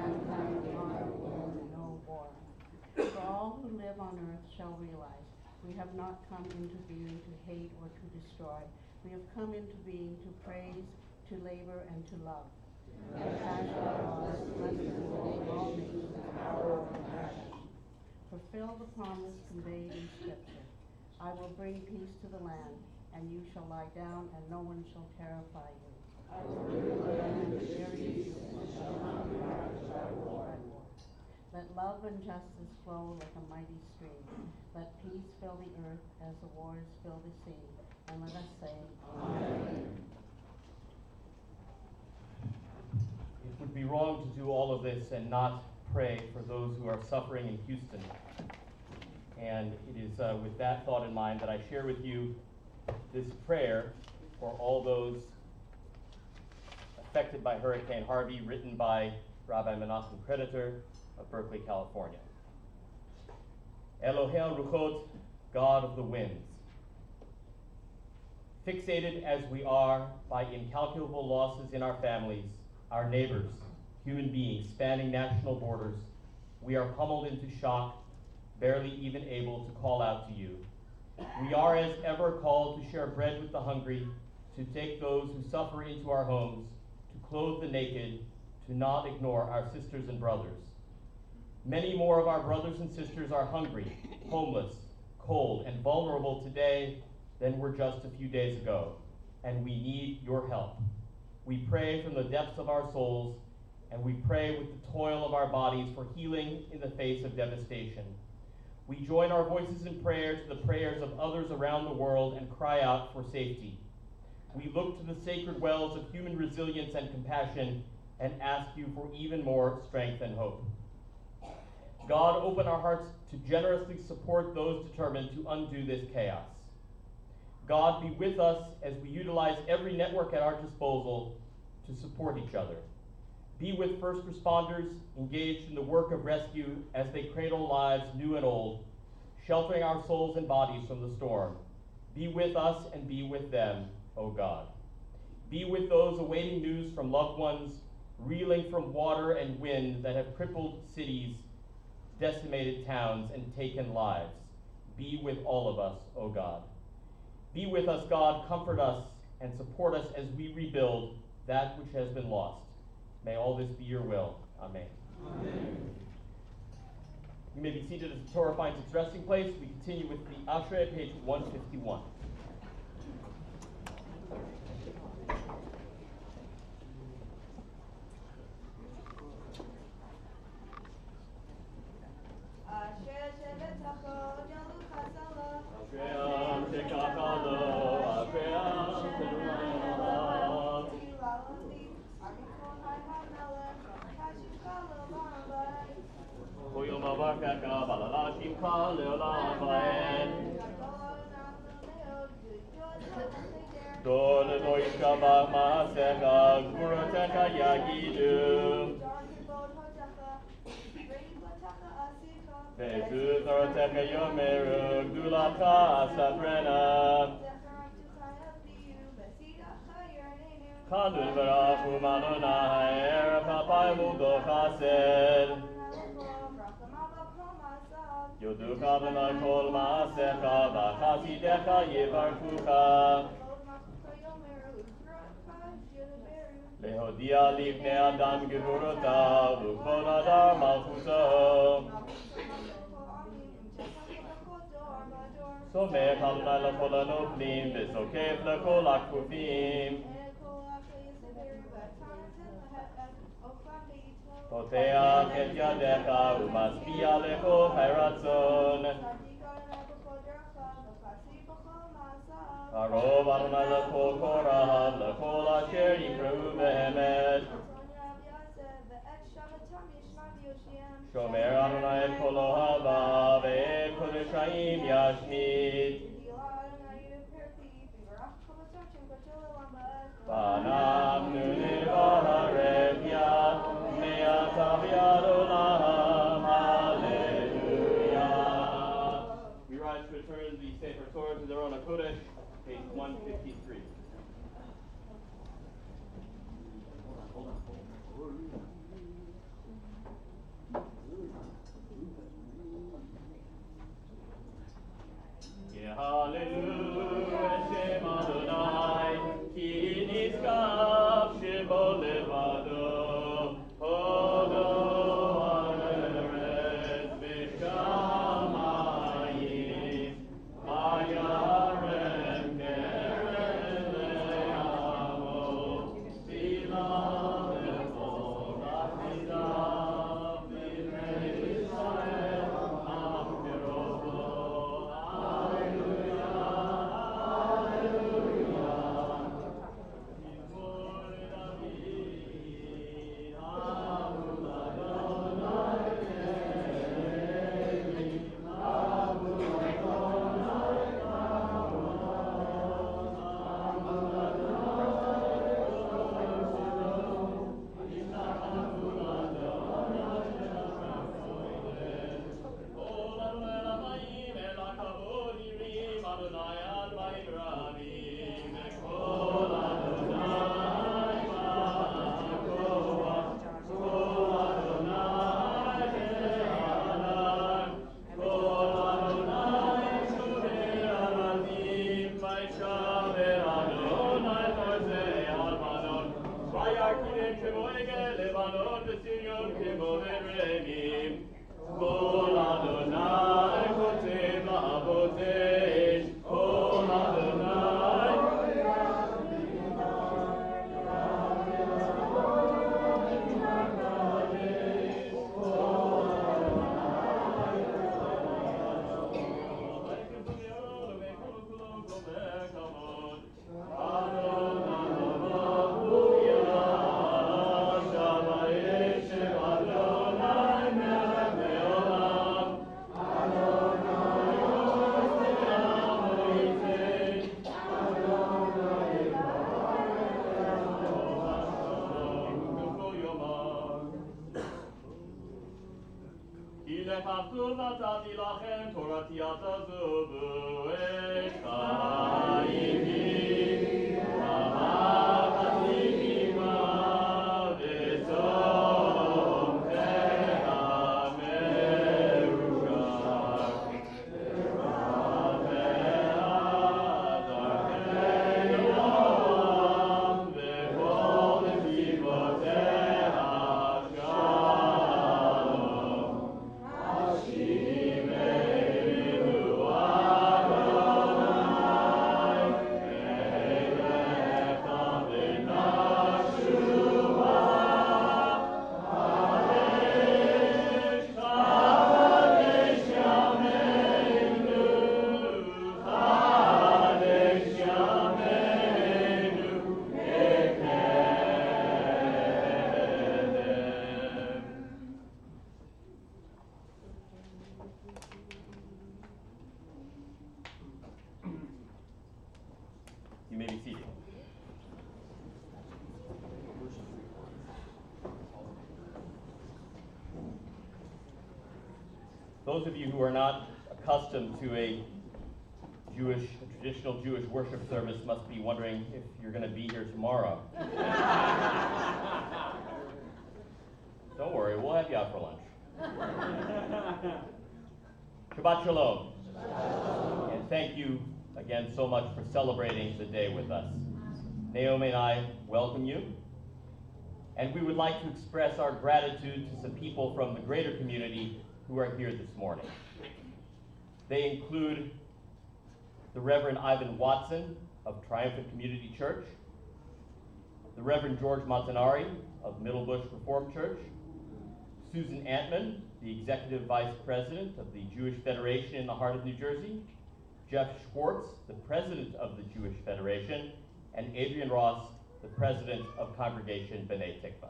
and mankind will know war. For all who live on earth shall realize, we have not come into being to hate or to destroy. We have come into being to praise, to labor, and to love. Compassion laws, blessings over all nations, power and compassion. Fulfill the promise conveyed in Scripture. I will bring peace to the land, and you shall lie down, and no one shall terrify you. I will rid the land of their evil, and shall not be ravaged by war. Let love and justice flow like a mighty stream. Let peace fill the earth as the waters fill the sea. And let us say, Amen. It would be wrong to do all of this and not pray for those who are suffering in Houston. And it is with that thought in mind that I share with you this prayer for all those affected by Hurricane Harvey, written by Rabbi Menachem Creditor of Berkeley, California. Elohei Ruchot, God of the winds. Fixated as we are by incalculable losses in our families, our neighbors, human beings spanning national borders, we are pummeled into shock, barely even able to call out to you. We are as ever called to share bread with the hungry, to take those who suffer into our homes, to clothe the naked, to not ignore our sisters and brothers. Many more of our brothers and sisters are hungry, homeless, cold, and vulnerable today than were just a few days ago, and we need your help. We pray from the depths of our souls, and we pray with the toil of our bodies for healing in the face of devastation. We join our voices in prayer to the prayers of others around the world and cry out for safety. We look to the sacred wells of human resilience and compassion and ask you for even more strength and hope. God, open our hearts to generously support those determined to undo this chaos. God, be with us as we utilize every network at our disposal to support each other. Be with first responders engaged in the work of rescue as they cradle lives new and old, sheltering our souls and bodies from the storm. Be with us and be with them, O God. Be with those awaiting news from loved ones, reeling from water and wind that have crippled cities, decimated towns, and taken lives. Be with all of us, O God. Be with us, God, comfort us, and support us as we rebuild that which has been lost. May all this be your will. Amen. Amen. You may may be seated as the Torah finds its resting place. We continue with the Ashrei, page 151. Lehodia livne Adam gevurotav, ukvod Adar malchuto. Somech Adonai lechol hanoflim, v'sokef lechol hakfufim. Poteach et yadecha, umatzpia lechol chai ratzon. Karov Adonai lechol korav, lechol asher yikreu behemet. Shomer Adonai et kol ohavav, ve'et kol rishayim yashmid. V'anachnu nivarev yad, me'atav yad olam, hallelujah. We rise to return the Sefer Torah to the Aron HaKodesh, page 153. Hallelujah, Shem Adonai, ki niskav shebo levado, hodo haaretz v'shamayim, hayarem keren le'amo, tila lechol achidav, v'nei Yisrael, am kerovo. She You may be seated. Those of you who are not accustomed to a traditional Jewish worship service must be wondering if you're going to be here tomorrow. Don't worry, we'll have you out for lunch. Shabbat Shalom. And thank you again so much for celebrating the day with us. Naomi and I welcome you. And we would like to express our gratitude to some people from the greater community who are here this morning. They include the Reverend Ivan Watson of Triumphant Community Church, the Reverend George Montanari of Middlebush Reformed Church, Susan Antman, the Executive Vice President of the Jewish Federation in the heart of New Jersey, Jeff Schwartz, the President of the Jewish Federation, and Adrian Ross, the President of Congregation B'nai Tikva.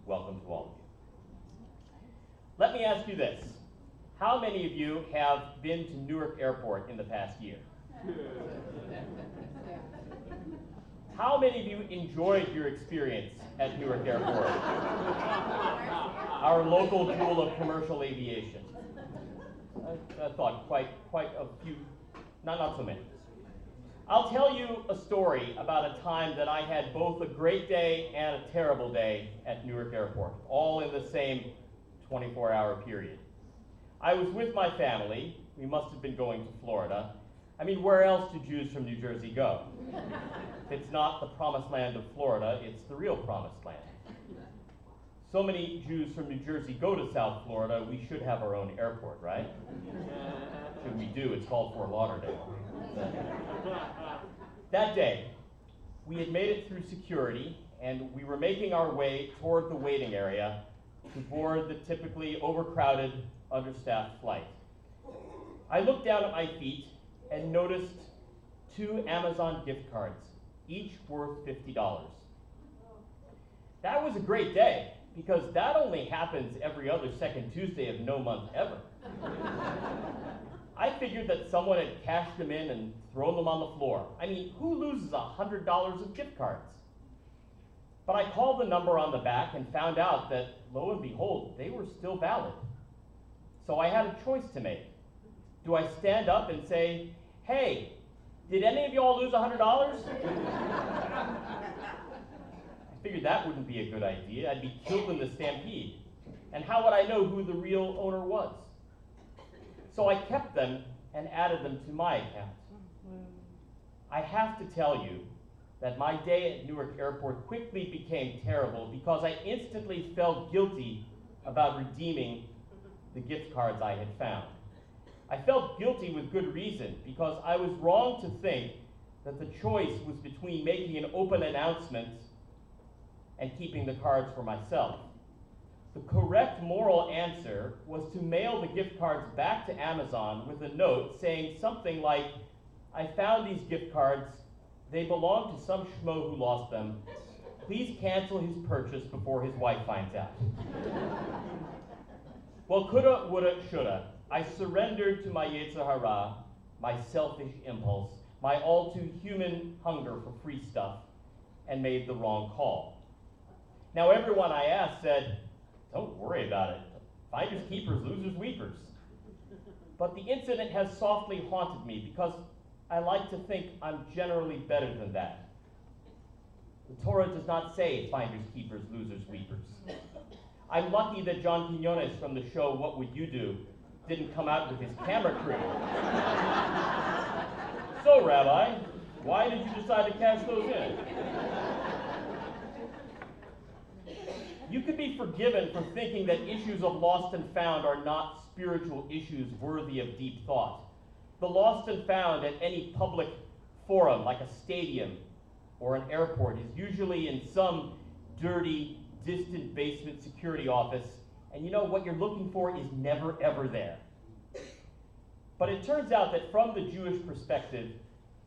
Welcome to all of you. Let me ask you this. How many of you have been to Newark Airport in the past year? How many of you enjoyed your experience at Newark Airport? Our local jewel of commercial aviation. I thought quite a few, not so many. I'll tell you a story about a time that I had both a great day and a terrible day at Newark Airport, all in the same 24-hour period. I was with my family. We must have been going to Florida. I mean, where else do Jews from New Jersey go? If it's not the promised land of Florida, it's the real promised land. So many Jews from New Jersey go to South Florida, we should have our own airport, right? Should we do? It's called Fort Lauderdale. That day, we had made it through security, and we were making our way toward the waiting area to board the typically overcrowded, understaffed flight. I looked down at my feet and noticed 2 Amazon gift cards, each worth $50. That was a great day, because that only happens every other second Tuesday of no month ever. I figured that someone had cashed them in and thrown them on the floor. I mean, who loses $100 of gift cards? But I called the number on the back and found out that, lo and behold, they were still valid. So I had a choice to make. Do I stand up and say, hey, did any of y'all lose $100? I figured that wouldn't be a good idea. I'd be killed in the stampede. And how would I know who the real owner was? So I kept them and added them to my account. I have to tell you that my day at Newark Airport quickly became terrible because I instantly felt guilty about redeeming the gift cards I had found. I felt guilty with good reason because I was wrong to think that the choice was between making an open announcement and keeping the cards for myself. The correct moral answer was to mail the gift cards back to Amazon with a note saying something like, I found these gift cards. They belong to some schmo who lost them. Please cancel his purchase before his wife finds out. Well, coulda, woulda, shoulda. I surrendered to my Yetzer Hara, my selfish impulse, my all too human hunger for free stuff, and made the wrong call. Now, everyone I asked said, don't worry about it. Finders keepers, losers weepers. But the incident has softly haunted me because I like to think I'm generally better than that. The Torah does not say finders keepers, losers weepers. I'm lucky that John Quinones from the show What Would You Do didn't come out with his camera crew. So, Rabbi, why did you decide to cash those in? You could be forgiven for thinking that issues of lost and found are not spiritual issues worthy of deep thought. The lost and found at any public forum, like a stadium or an airport, is usually in some dirty, distant basement security office, and you know what you're looking for is never, ever there. But it turns out that from the Jewish perspective,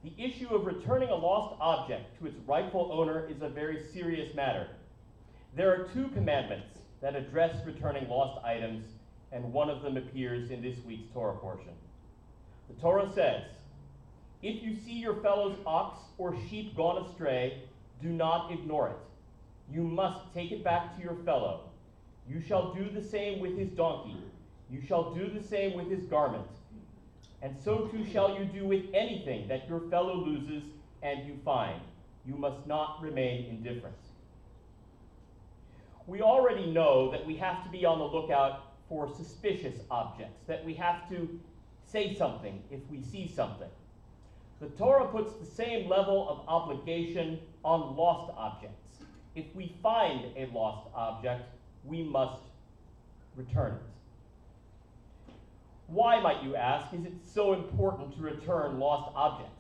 the issue of returning a lost object to its rightful owner is a very serious matter. There are 2 commandments that address returning lost items, and one of them appears in this week's Torah portion. The Torah says, If you see your fellow's ox or sheep gone astray, do not ignore it. You must take it back to your fellow. You shall do the same with his donkey. You shall do the same with his garment. And so too shall you do with anything that your fellow loses and you find. You must not remain indifferent. We already know that we have to be on the lookout for suspicious objects, that we have to say something if we see something. The Torah puts the same level of obligation on lost objects. If we find a lost object, we must return it. Why, might you ask, is it so important to return lost objects?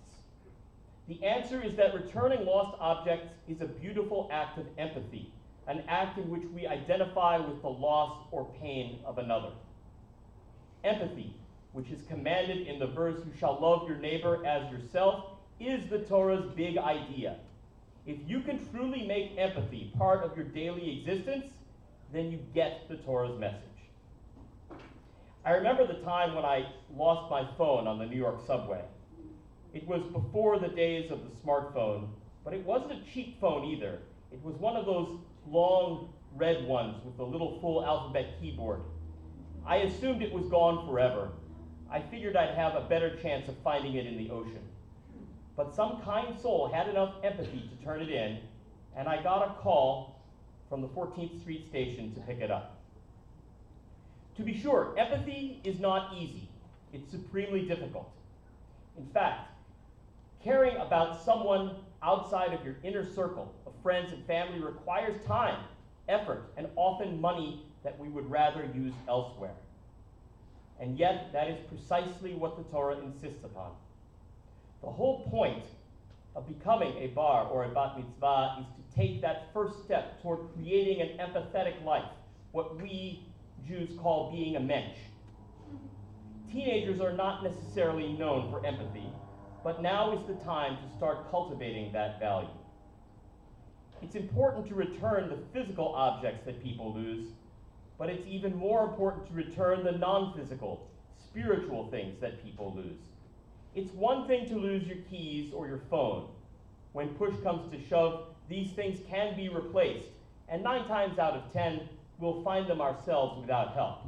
The answer is that returning lost objects is a beautiful act of empathy, an act in which we identify with the loss or pain of another. Empathy, which is commanded in the verse, "You shall love your neighbor as yourself," is the Torah's big idea. If you can truly make empathy part of your daily existence, then you get the Torah's message. I remember the time when I lost my phone on the New York subway. It was before the days of the smartphone, but it wasn't a cheap phone either. It was one of those long red ones with the little full alphabet keyboard. I assumed it was gone forever. I figured I'd have a better chance of finding it in the ocean. But some kind soul had enough empathy to turn it in, and I got a call from the 14th Street station to pick it up. To be sure, empathy is not easy. It's supremely difficult. In fact, caring about someone outside of your inner circle of friends and family requires time, effort, and often money that we would rather use elsewhere. And yet, that is precisely what the Torah insists upon. The whole point of becoming a bar or a bat mitzvah is to take that first step toward creating an empathetic life, what we Jews call being a mensch. Teenagers are not necessarily known for empathy, but now is the time to start cultivating that value. It's important to return the physical objects that people lose, but it's even more important to return the non-physical, spiritual things that people lose. It's one thing to lose your keys or your phone. When push comes to shove, these things can be replaced, and 9 times out of 10, we'll find them ourselves without help.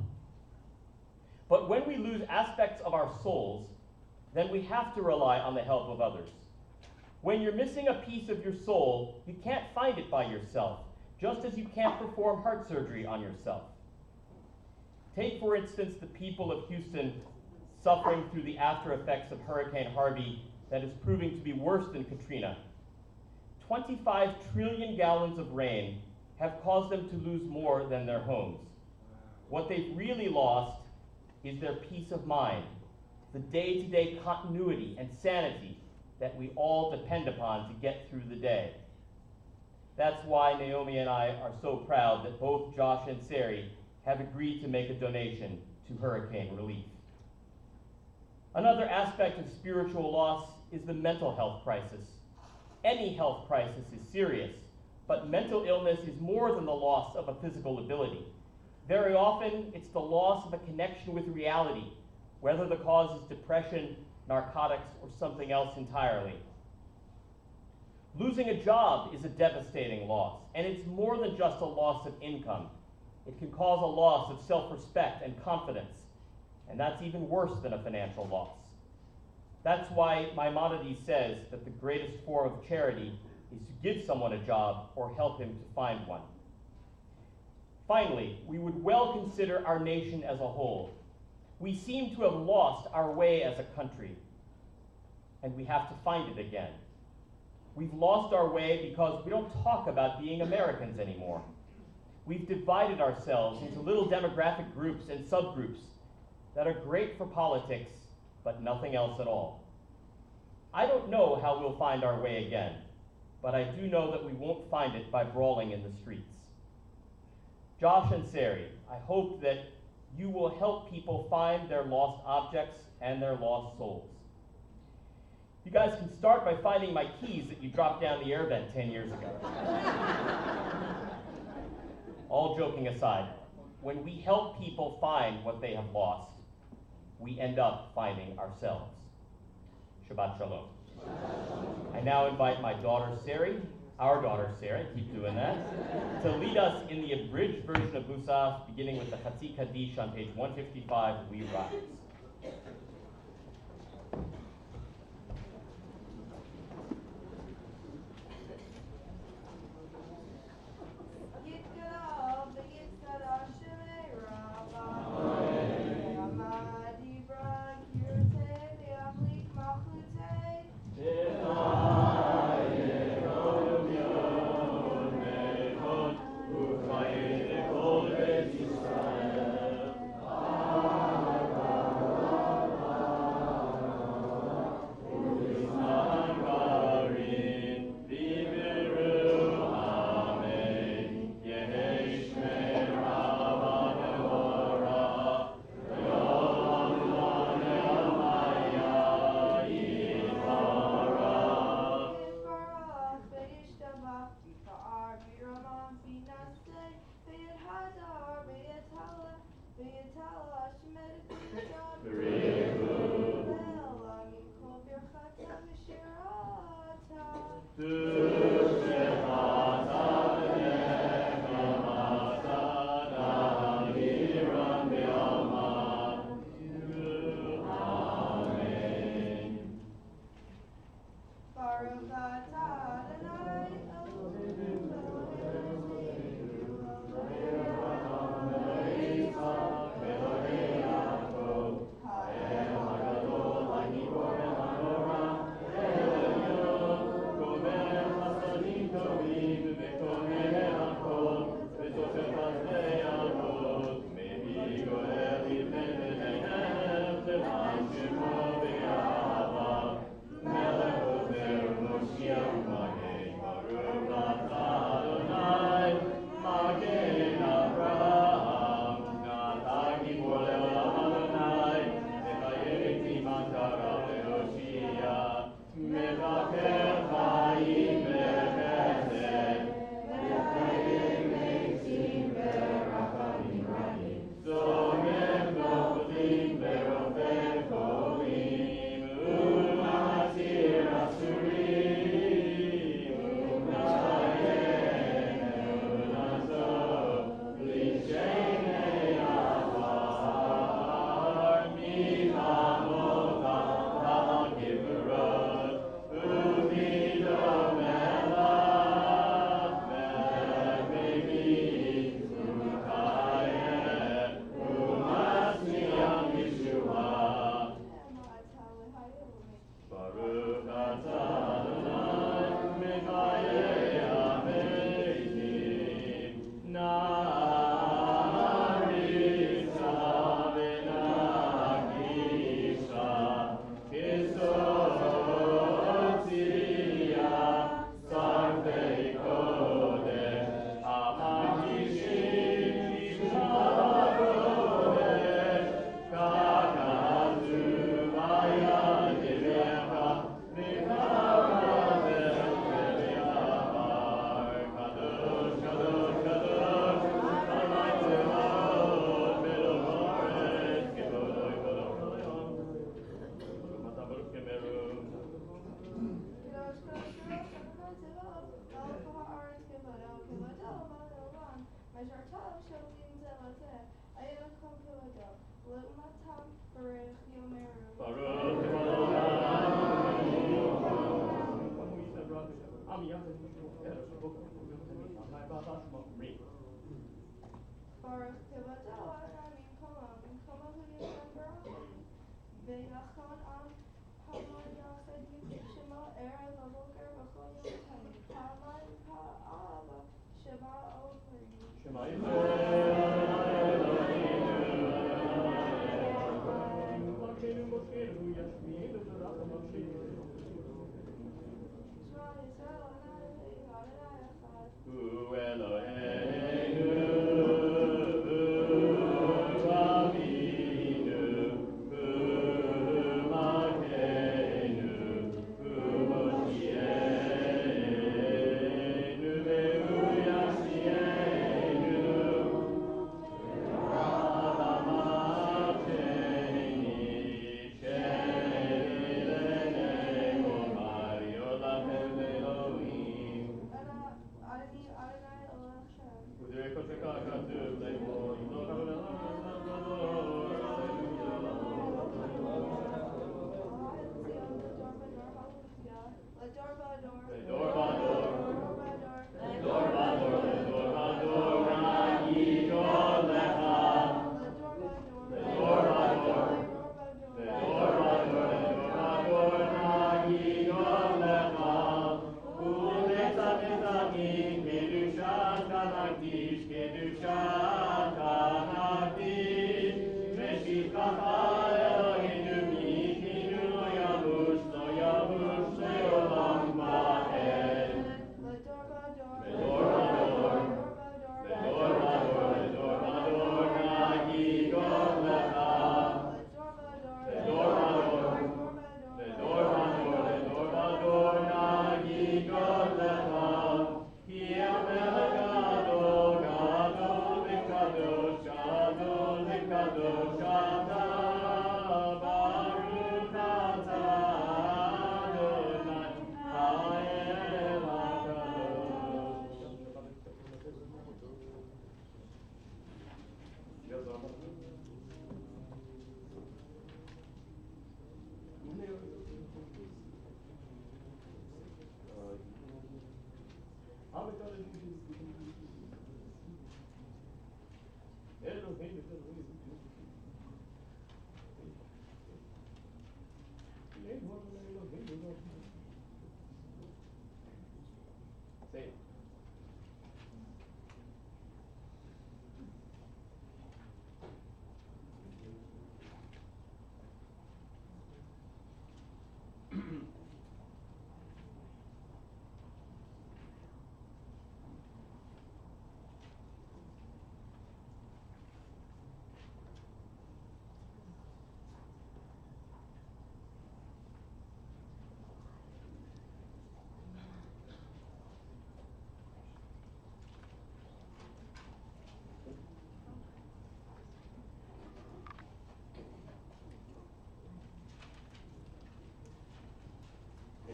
But when we lose aspects of our souls, then we have to rely on the help of others. When you're missing a piece of your soul, you can't find it by yourself, just as you can't perform heart surgery on yourself. Take, for instance, the people of Houston suffering through the after effects of Hurricane Harvey that is proving to be worse than Katrina. 25 trillion gallons of rain have caused them to lose more than their homes. What they've really lost is their peace of mind, the day-to-day continuity and sanity that we all depend upon to get through the day. That's why Naomi and I are so proud that both Josh and Sari have agreed to make a donation to hurricane relief. Another aspect of spiritual loss is the mental health crisis. Any health crisis is serious, but mental illness is more than the loss of a physical ability. Very often, it's the loss of a connection with reality, whether the cause is depression, narcotics, or something else entirely. Losing a job is a devastating loss, and it's more than just a loss of income. It can cause a loss of self-respect and confidence, and that's even worse than a financial loss. That's why Maimonides says that the greatest form of charity is to give someone a job or help him to find one. Finally, we would well consider our nation as a whole. We seem to have lost our way as a country, and we have to find it again. We've lost our way because we don't talk about being Americans anymore. We've divided ourselves into little demographic groups and subgroups that are great for politics, but nothing else at all. I don't know how we'll find our way again, but I do know that we won't find it by brawling in the streets. Josh and Sari, I hope that you will help people find their lost objects and their lost souls. You guys can start by finding my keys that you dropped down the air vent 10 years ago. All joking aside, when we help people find what they have lost, we end up finding ourselves. Shabbat Shalom. I now invite my daughter Sari, our daughter Sarah, keep doing that, to lead us in the abridged version of Musaf, beginning with the Chatzi Kaddish on page 155, We Rise.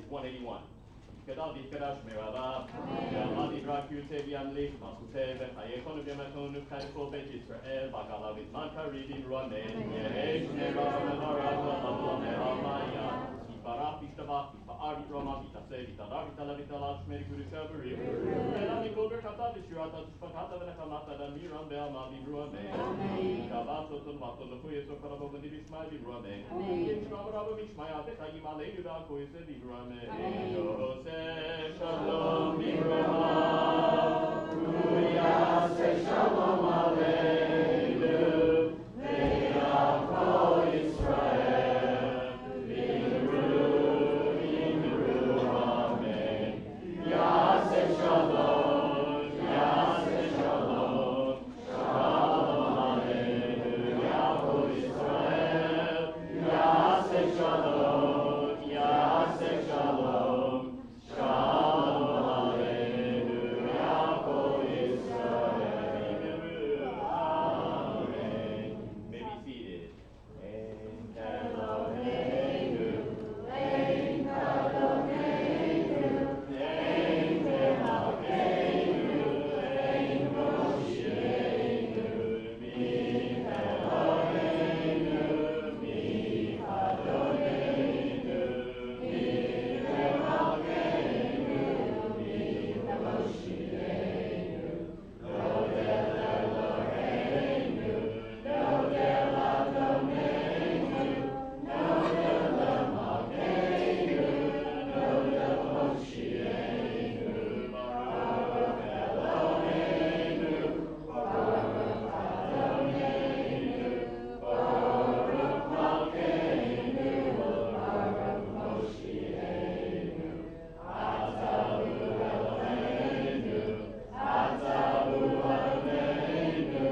181. Kedal Dikadash Mirava, Yamadi Draku Tebian Lich, Masute, Hayekon Biamaton, Kadifo Bet Israel, Bagala with Manka reading Rame, Yehesh Neva, Maya, Ibaraf, Istabak, Ari Roma, Vita Se, Vita Davita, Lavita, Lash, Merikuri Shaburi, Elami Gober Kata, Shirata, Spakata, Venakamata, Miran Bel, Madi Rame, Kavato, Maton, Fuyeso, Karabo, Vishma, Rame, Shababa, Vishmaya, Betayima, Lady Dako, is a Rame, Jose, Shalom, Birama, Kuya, say Shalom, Aleinu, Ve'yako Yisrael, V'yiru, Amen. Yaseh Shalom, Yaseh Shalom, Shalom Aleinu, Yako Yisrael, Yaseh Shalom, Yaseh Shalom, Shalom Aleinu, Yako Yisrael, Amen. May be seated. Ein Eloheinu, Ein Kadoneinu, Ein Bimah-Cam, Ein Moshienu, Mi Eloheinu, Mi Kadoneinu, Mi Bimah-Cam, Mi Moshienu, Nodel Eloheinu, Nodel Adoneinu, Nodel Bimah-Cam, Nodel Moshienu, Baruch Eloheinu, Baruch Adoneinu, Baruch Malkeinu, Baruch Moshienu, Atahu Eloheinu, Atahu Adoneinu,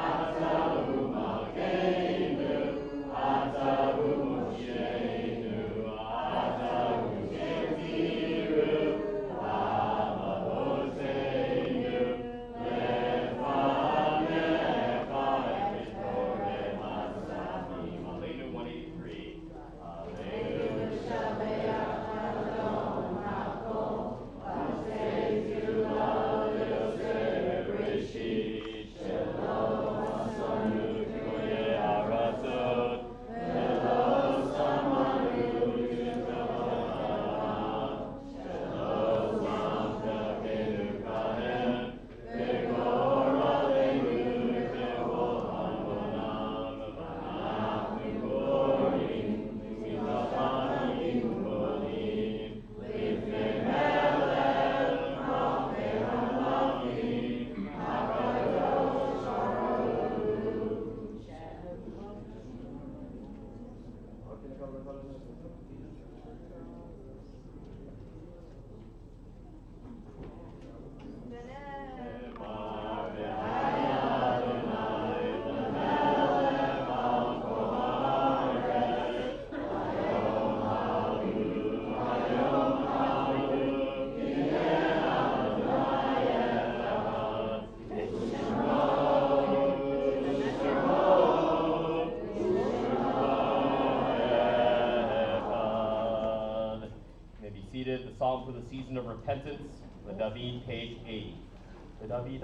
Atahu Malkeinu, Atahu Moshienu, Atahu Shetiru, Avoteinu, Lefanecha Etorei Masamim. Aleinu 183. Aleinu Shabeach Adon Hakol, V'aseitu Yosef Rishit, Shelo Asanu Koye Haratzot, Velo Samanu Yudavah, Shelo Samtakenu Kahem, V'gor Aleinu Kevol Hamonam, V'anachnu Gorim, Mizachanim Godim, Lifnei Melech, Malchei Hamalchim, HaKadosh Baruch Emar V'haya Adonai, V'melech al kol haaretz, Hayom hahu, Hayom hahu, Yiheh Adonai echad, U'shmo, U'shmo, Echad. May be seated. The Psalm for the Season of Repentance, the David, page 80. The David,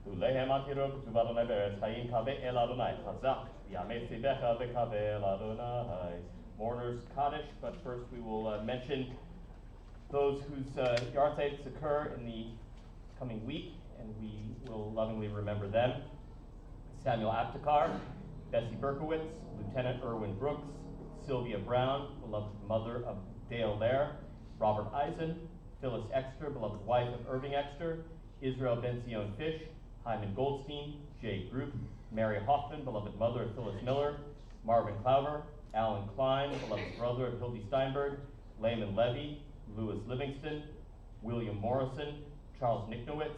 Ulehem Akiro, Tuvadonai Beretz, Hayim Kave El Adonai, Chazak, Yameh Sebecha Vekave El Adonai. Mourners Kaddish, but first we will mention those whose yahrzeits occur in the coming week, and we will lovingly remember them. Samuel Aptekar, Bessie Berkowitz, Lieutenant Erwin Brooks, Sylvia Brown, beloved mother of Dale Lair, Robert Eisen, Phyllis Exter, beloved wife of Irving Exter, Israel Ben-Zion Fish, Hyman Goldstein, Jay Group, Mary Hoffman, beloved mother of Phyllis Miller, Marvin Clover, Alan Klein, beloved brother of Hildy Steinberg, Layman Levy, Louis Livingston, William Morrison, Charles Nicknowitz,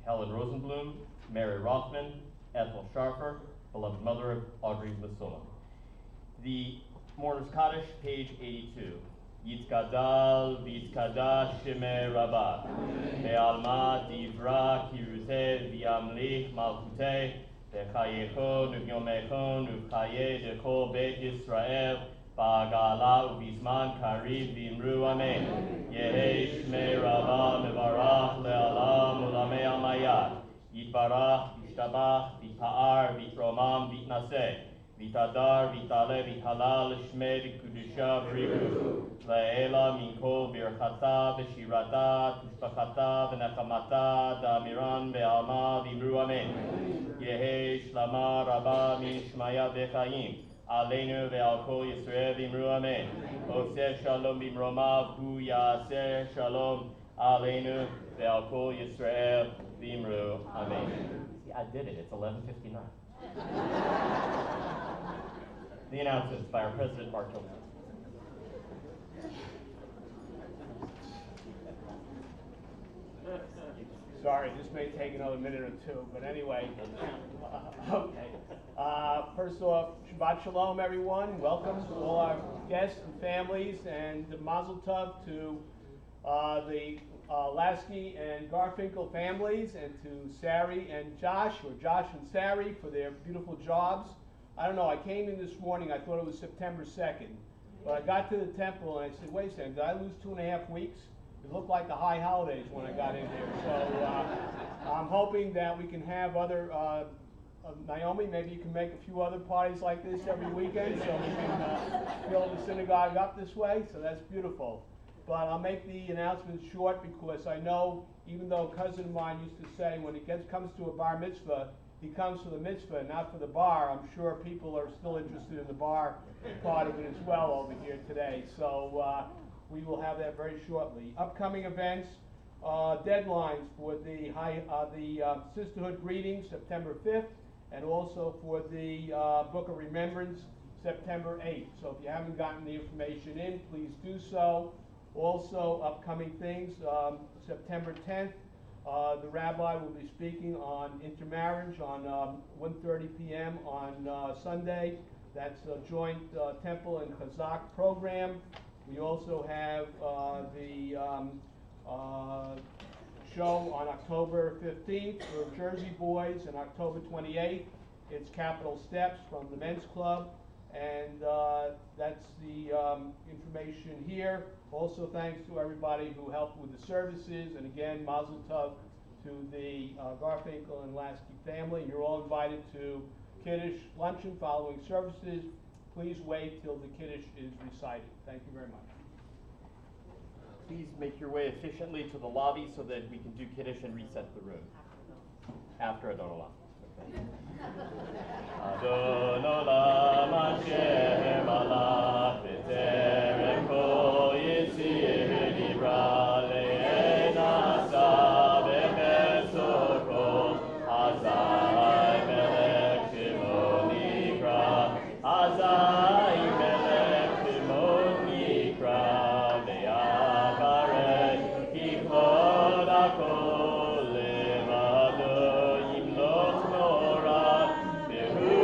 Helen Rosenblum, Mary Rothman, Ethel Sharfer, beloved mother of Audrey Lasola. The Mourner's Kaddish, page 82. Yitkadal v'yitkadash shemeh rabah, ve'alma divra kiruteh v'yamlich malchuteh, ve'chayecho u'v'yomecho u'v'chaye dechol beit Yisrael, ba'agala u'v'zman kariv v'imru amen. Yehi shmei rabah mevarach le'alam u'lamei amayad, yitbarach v'yishtabach v'yipa'ar v'yitromam v'yitnaseh, v'yitadar v'yitale v'yithalal shmei v'kudusha v'rivu, Le'ela min kol birchata v'shirata tushbachata v'nechamata da'amiran ve'alma v'imru amen. Yehi shlama rabba min shmaya v'chaim aleinu ve'al kol Yisrael v'imru amen. Oseh shalom b'imromav hu ya'aseh shalom aleinu ve'al kol Yisrael v'imru amen. See, I did it. It's 11:59. The announcements by our President, Mark Tilton. Sorry, this may take another minute or two, but anyway, okay. First off, Shabbat Shalom, everyone. Welcome to all our guests and families, and Mazel Tov to the Lasky and Garfinkel families, and to Sari and Josh, or Josh and Sari, for their beautiful jobs. I don't know, I came in this morning, I thought it was September 2nd, but I got to the temple and I said, wait a second, did I lose 2.5 weeks? It looked like the high holidays when I got in here. So I'm hoping that we can have other, Naomi, maybe you can make a few other parties like this every weekend so we can build the synagogue up this way. So that's beautiful. But I'll make the announcement short because I know, even though a cousin of mine used to say when he comes to a bar mitzvah, he comes for the mitzvah, not for the bar. I'm sure people are still interested in the bar part of it as well over here today. So we will have that very shortly. Upcoming events, deadlines for the Sisterhood Greetings, September 5th, and also for the Book of Remembrance, September 8th. So if you haven't gotten the information in, please do so. Also, upcoming things, September 10th, the rabbi will be speaking on intermarriage on 1:30 p.m. on Sunday. That's a joint temple and Chazak program. We also have the show on October 15th for Jersey Boys, and October 28th, it's Capital Steps from the Men's Club. And that's the information here. Also, thanks to everybody who helped with the services. And again, Mazel Tov to the Garfinkel and Lasky family. You're all invited to Kiddush luncheon following services. Please wait till the Kiddush is recited. Thank you very much. Please make your way efficiently to the lobby so that we can do Kiddush and reset the room after Adon Olam. Adon Olam Hashem alach b'terem kol yitzir dibra le'en asa b'chesor kol Azai melech shemo nikra Azai melech shemo nikra ve'acharei kivod hakol levado yimloch Behu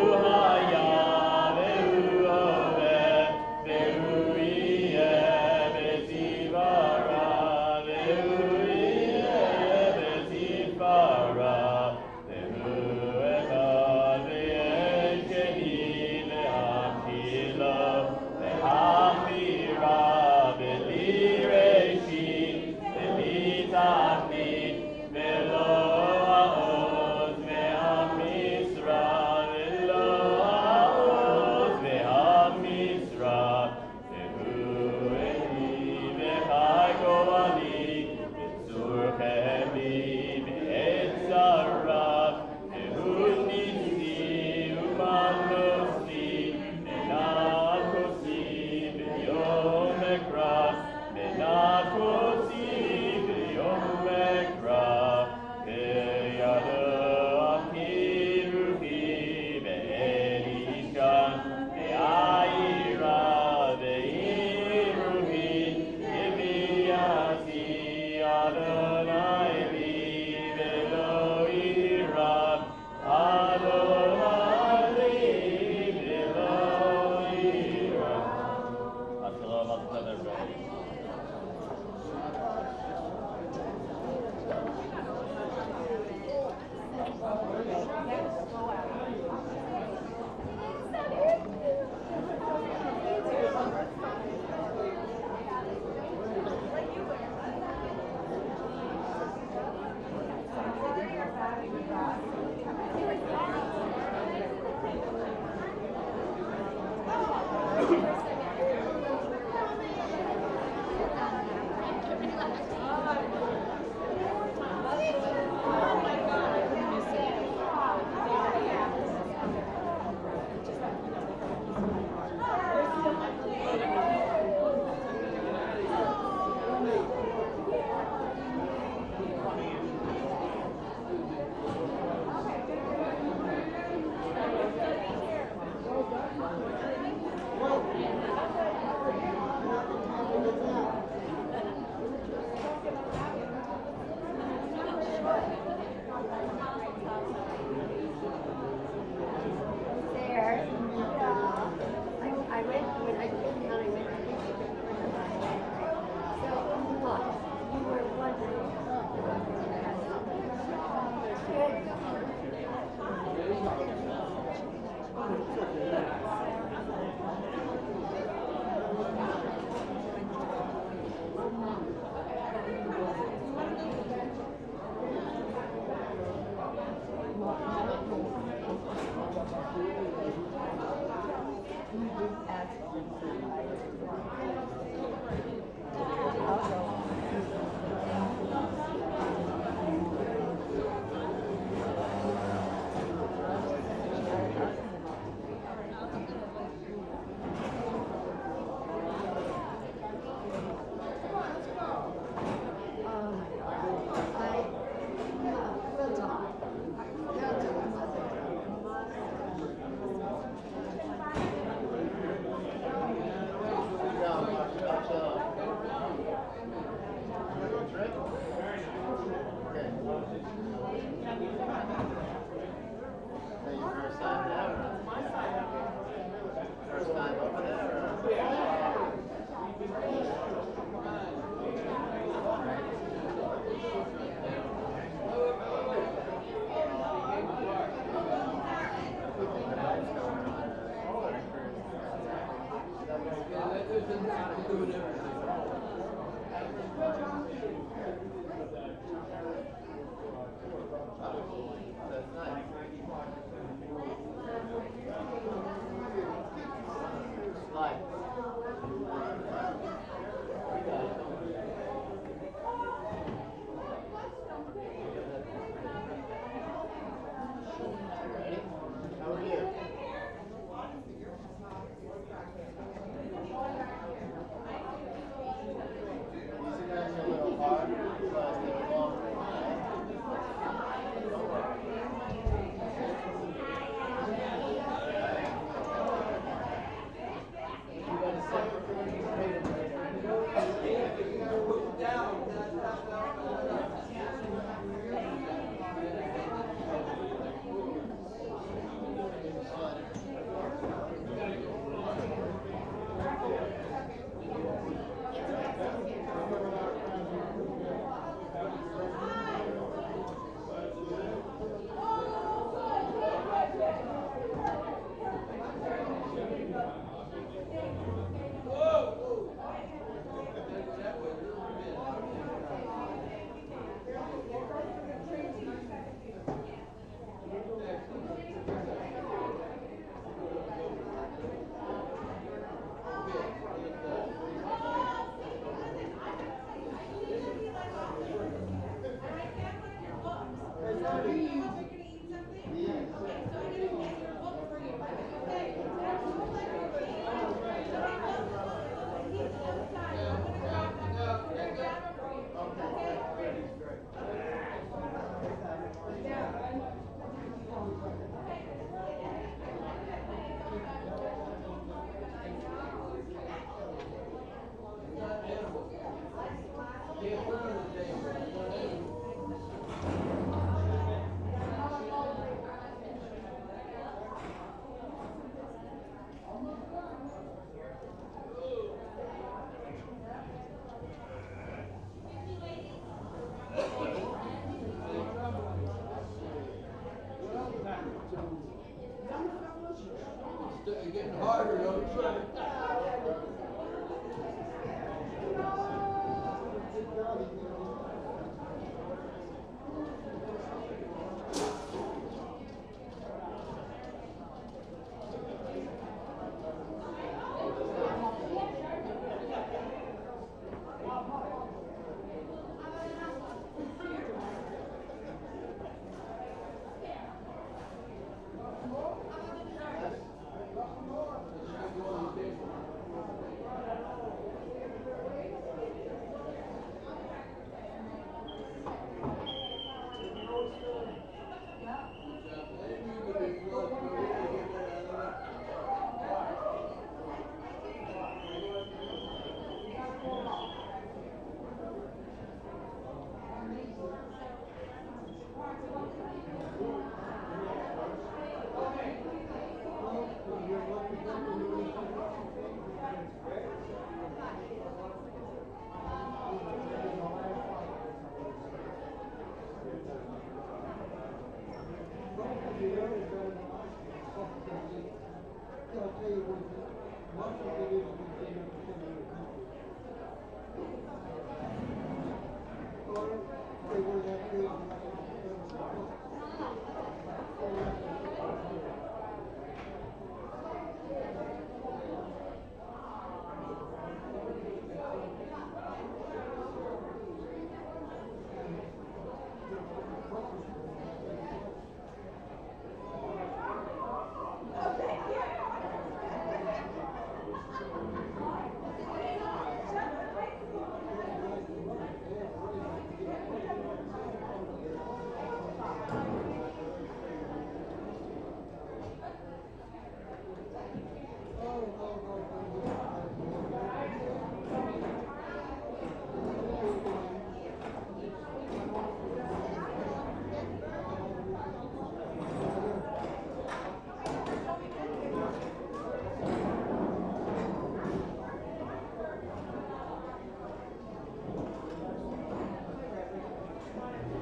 getting harder, don't you?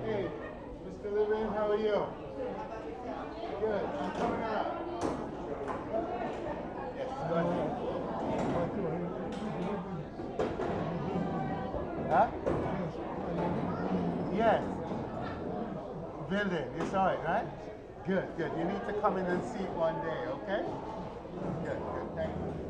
Hey, Mr. Levin, how are you? Good. I'm coming around. Yes, go ahead. Huh? Yes. Building. You saw it, right? Good, good. You need to come in and see it one day, okay? Good, good. Thank you.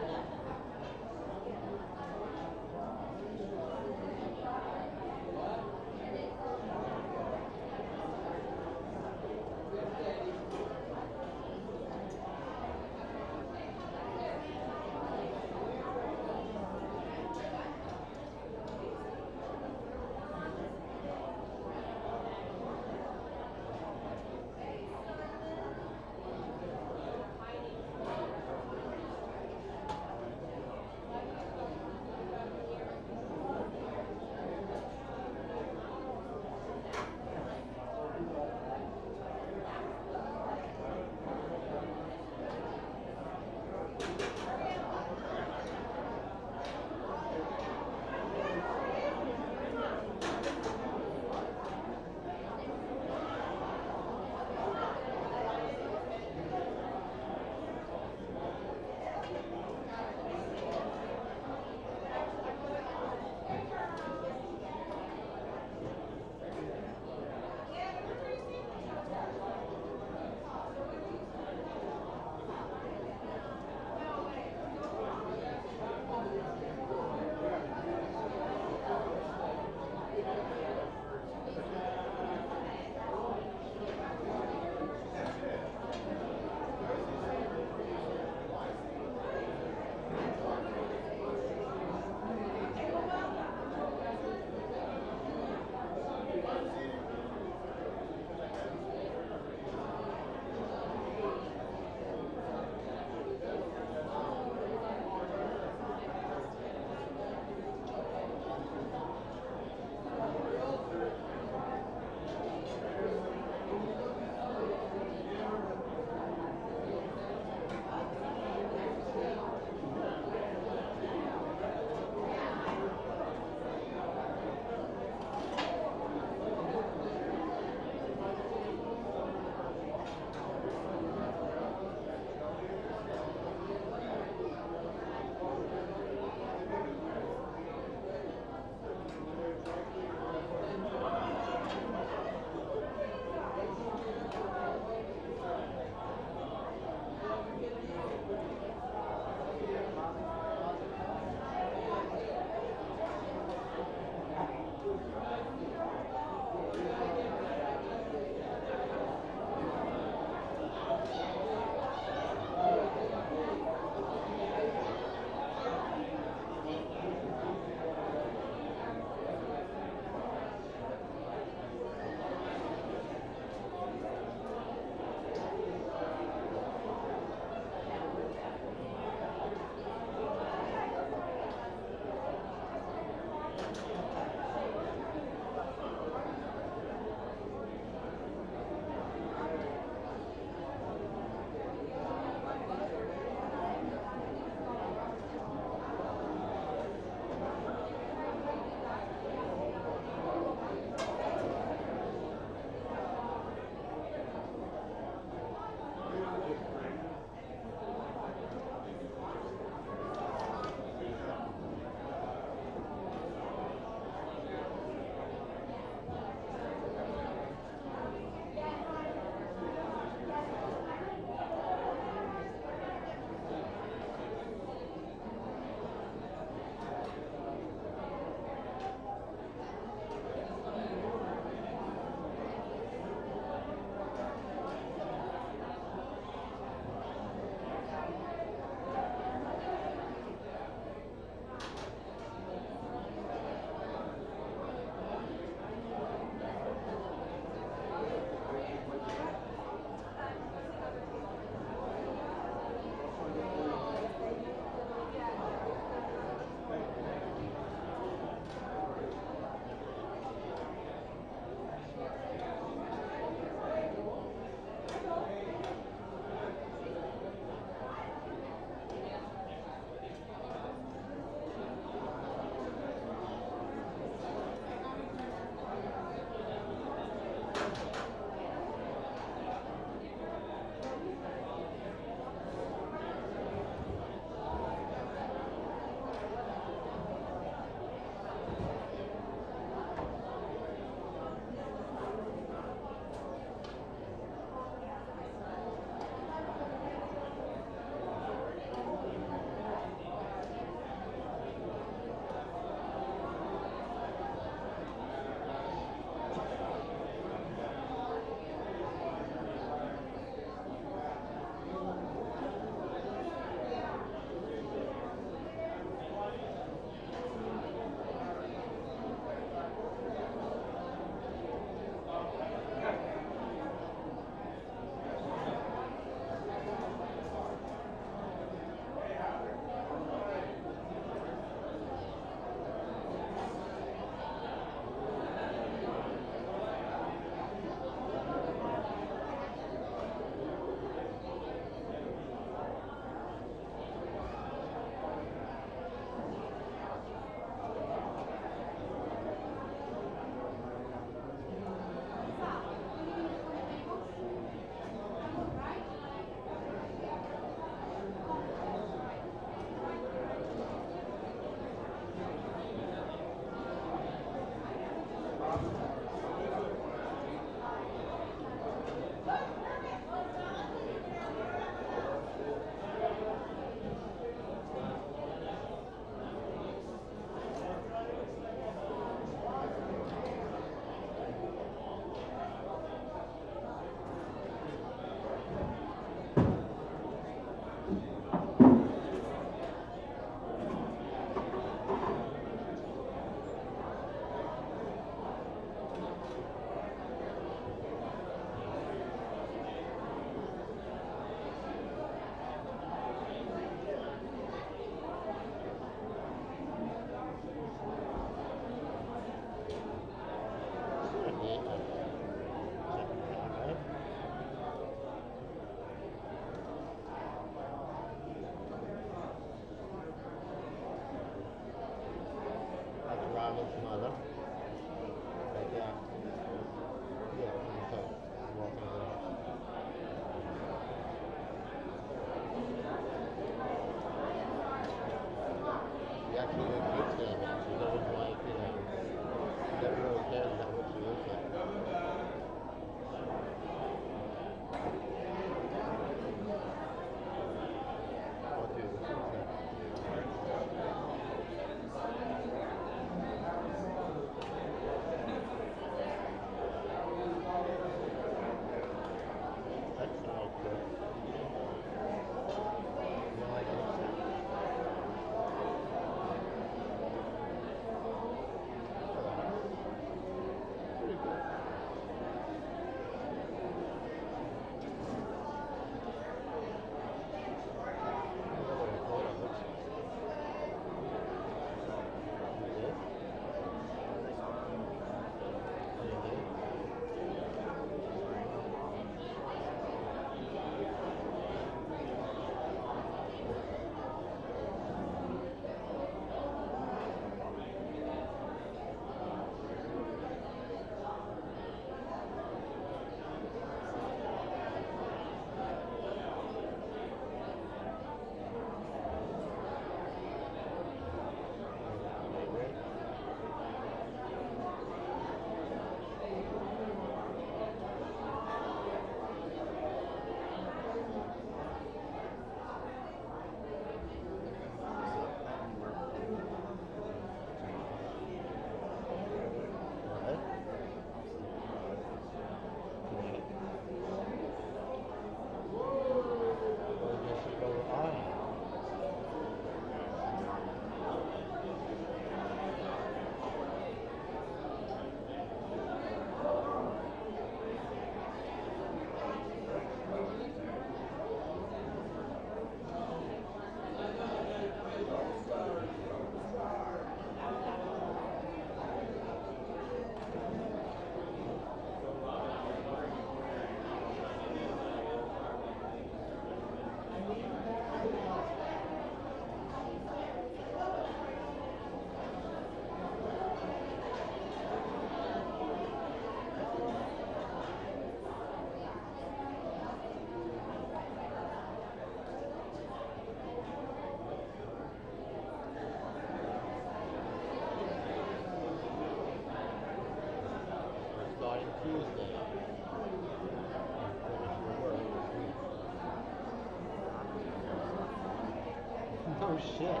no shit.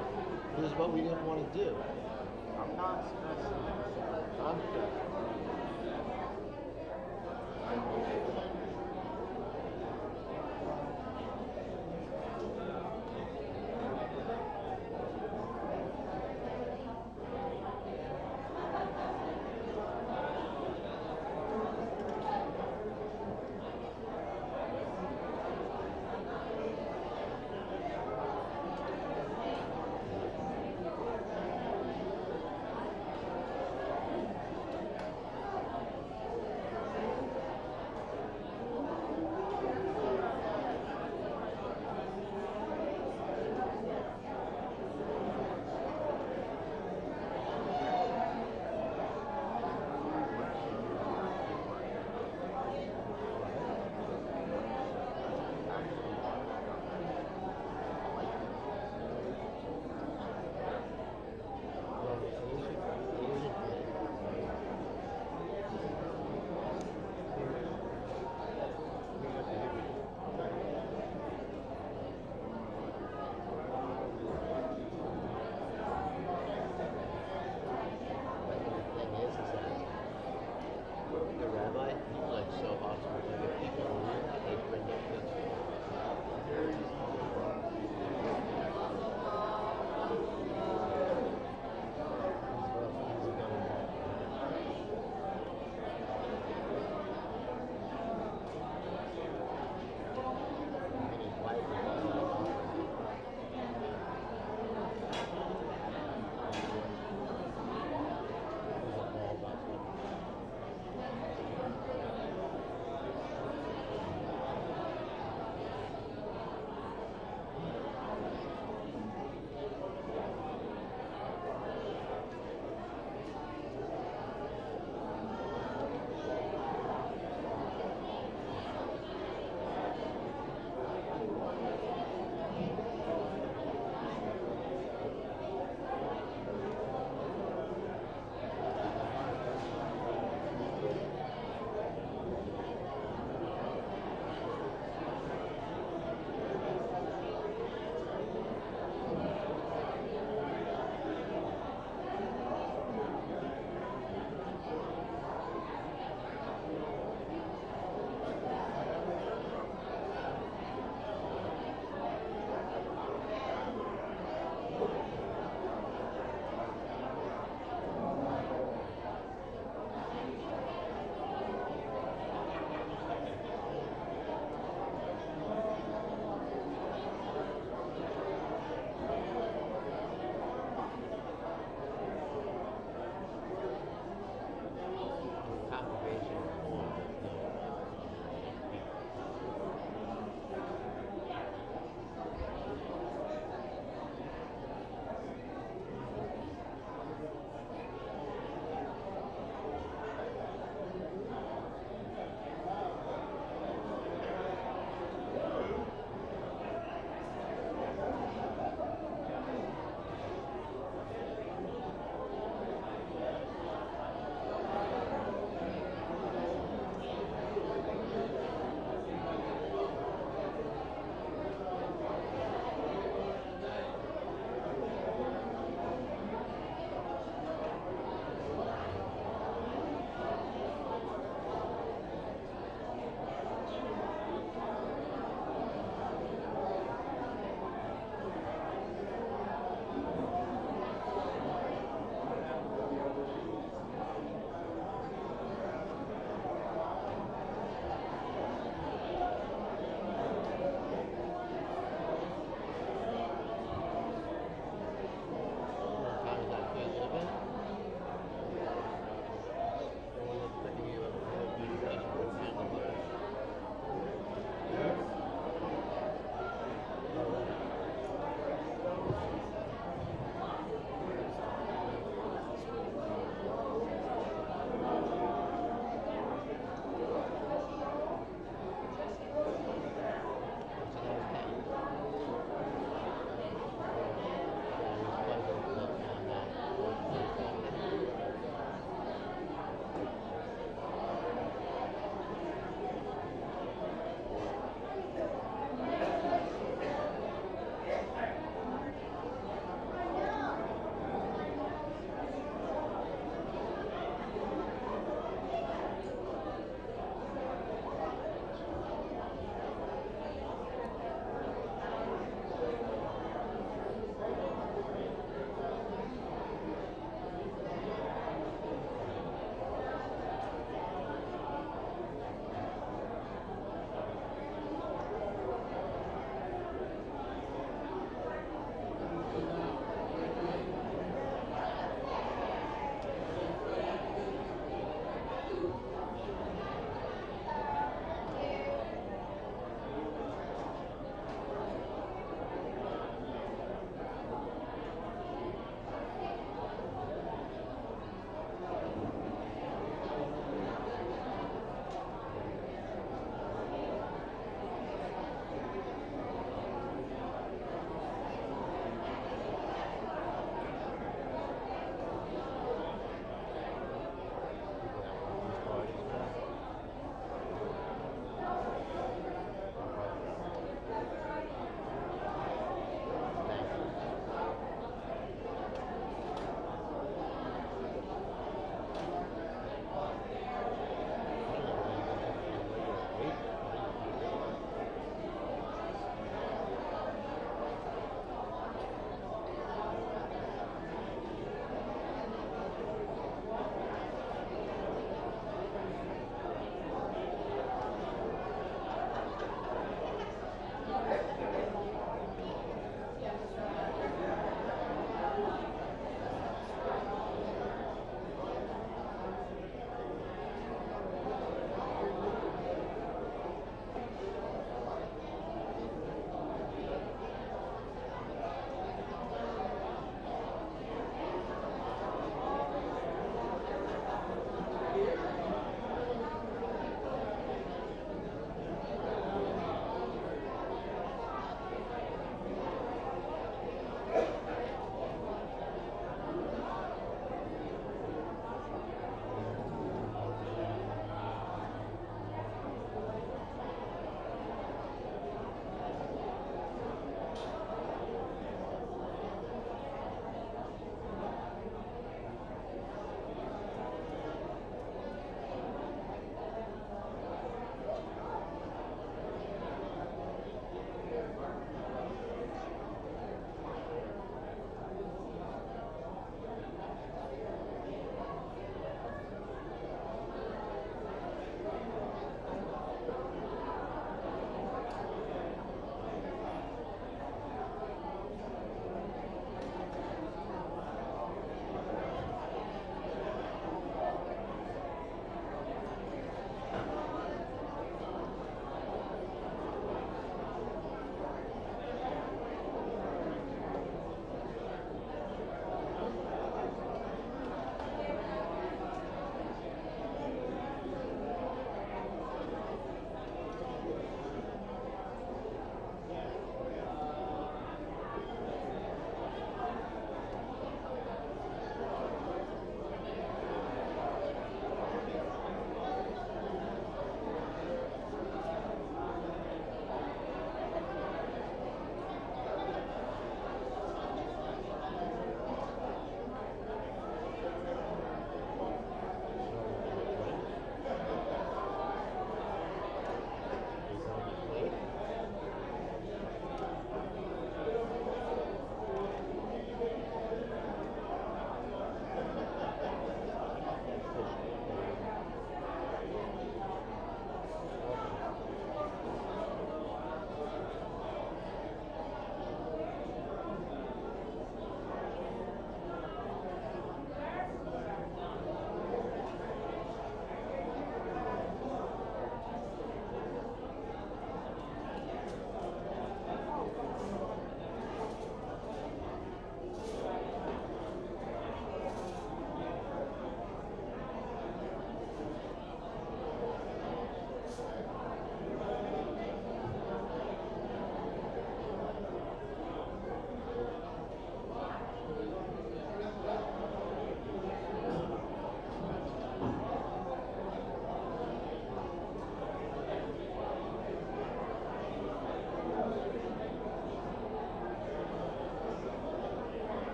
This is what we didn't want to do. I'm not stressing. I'm stressed.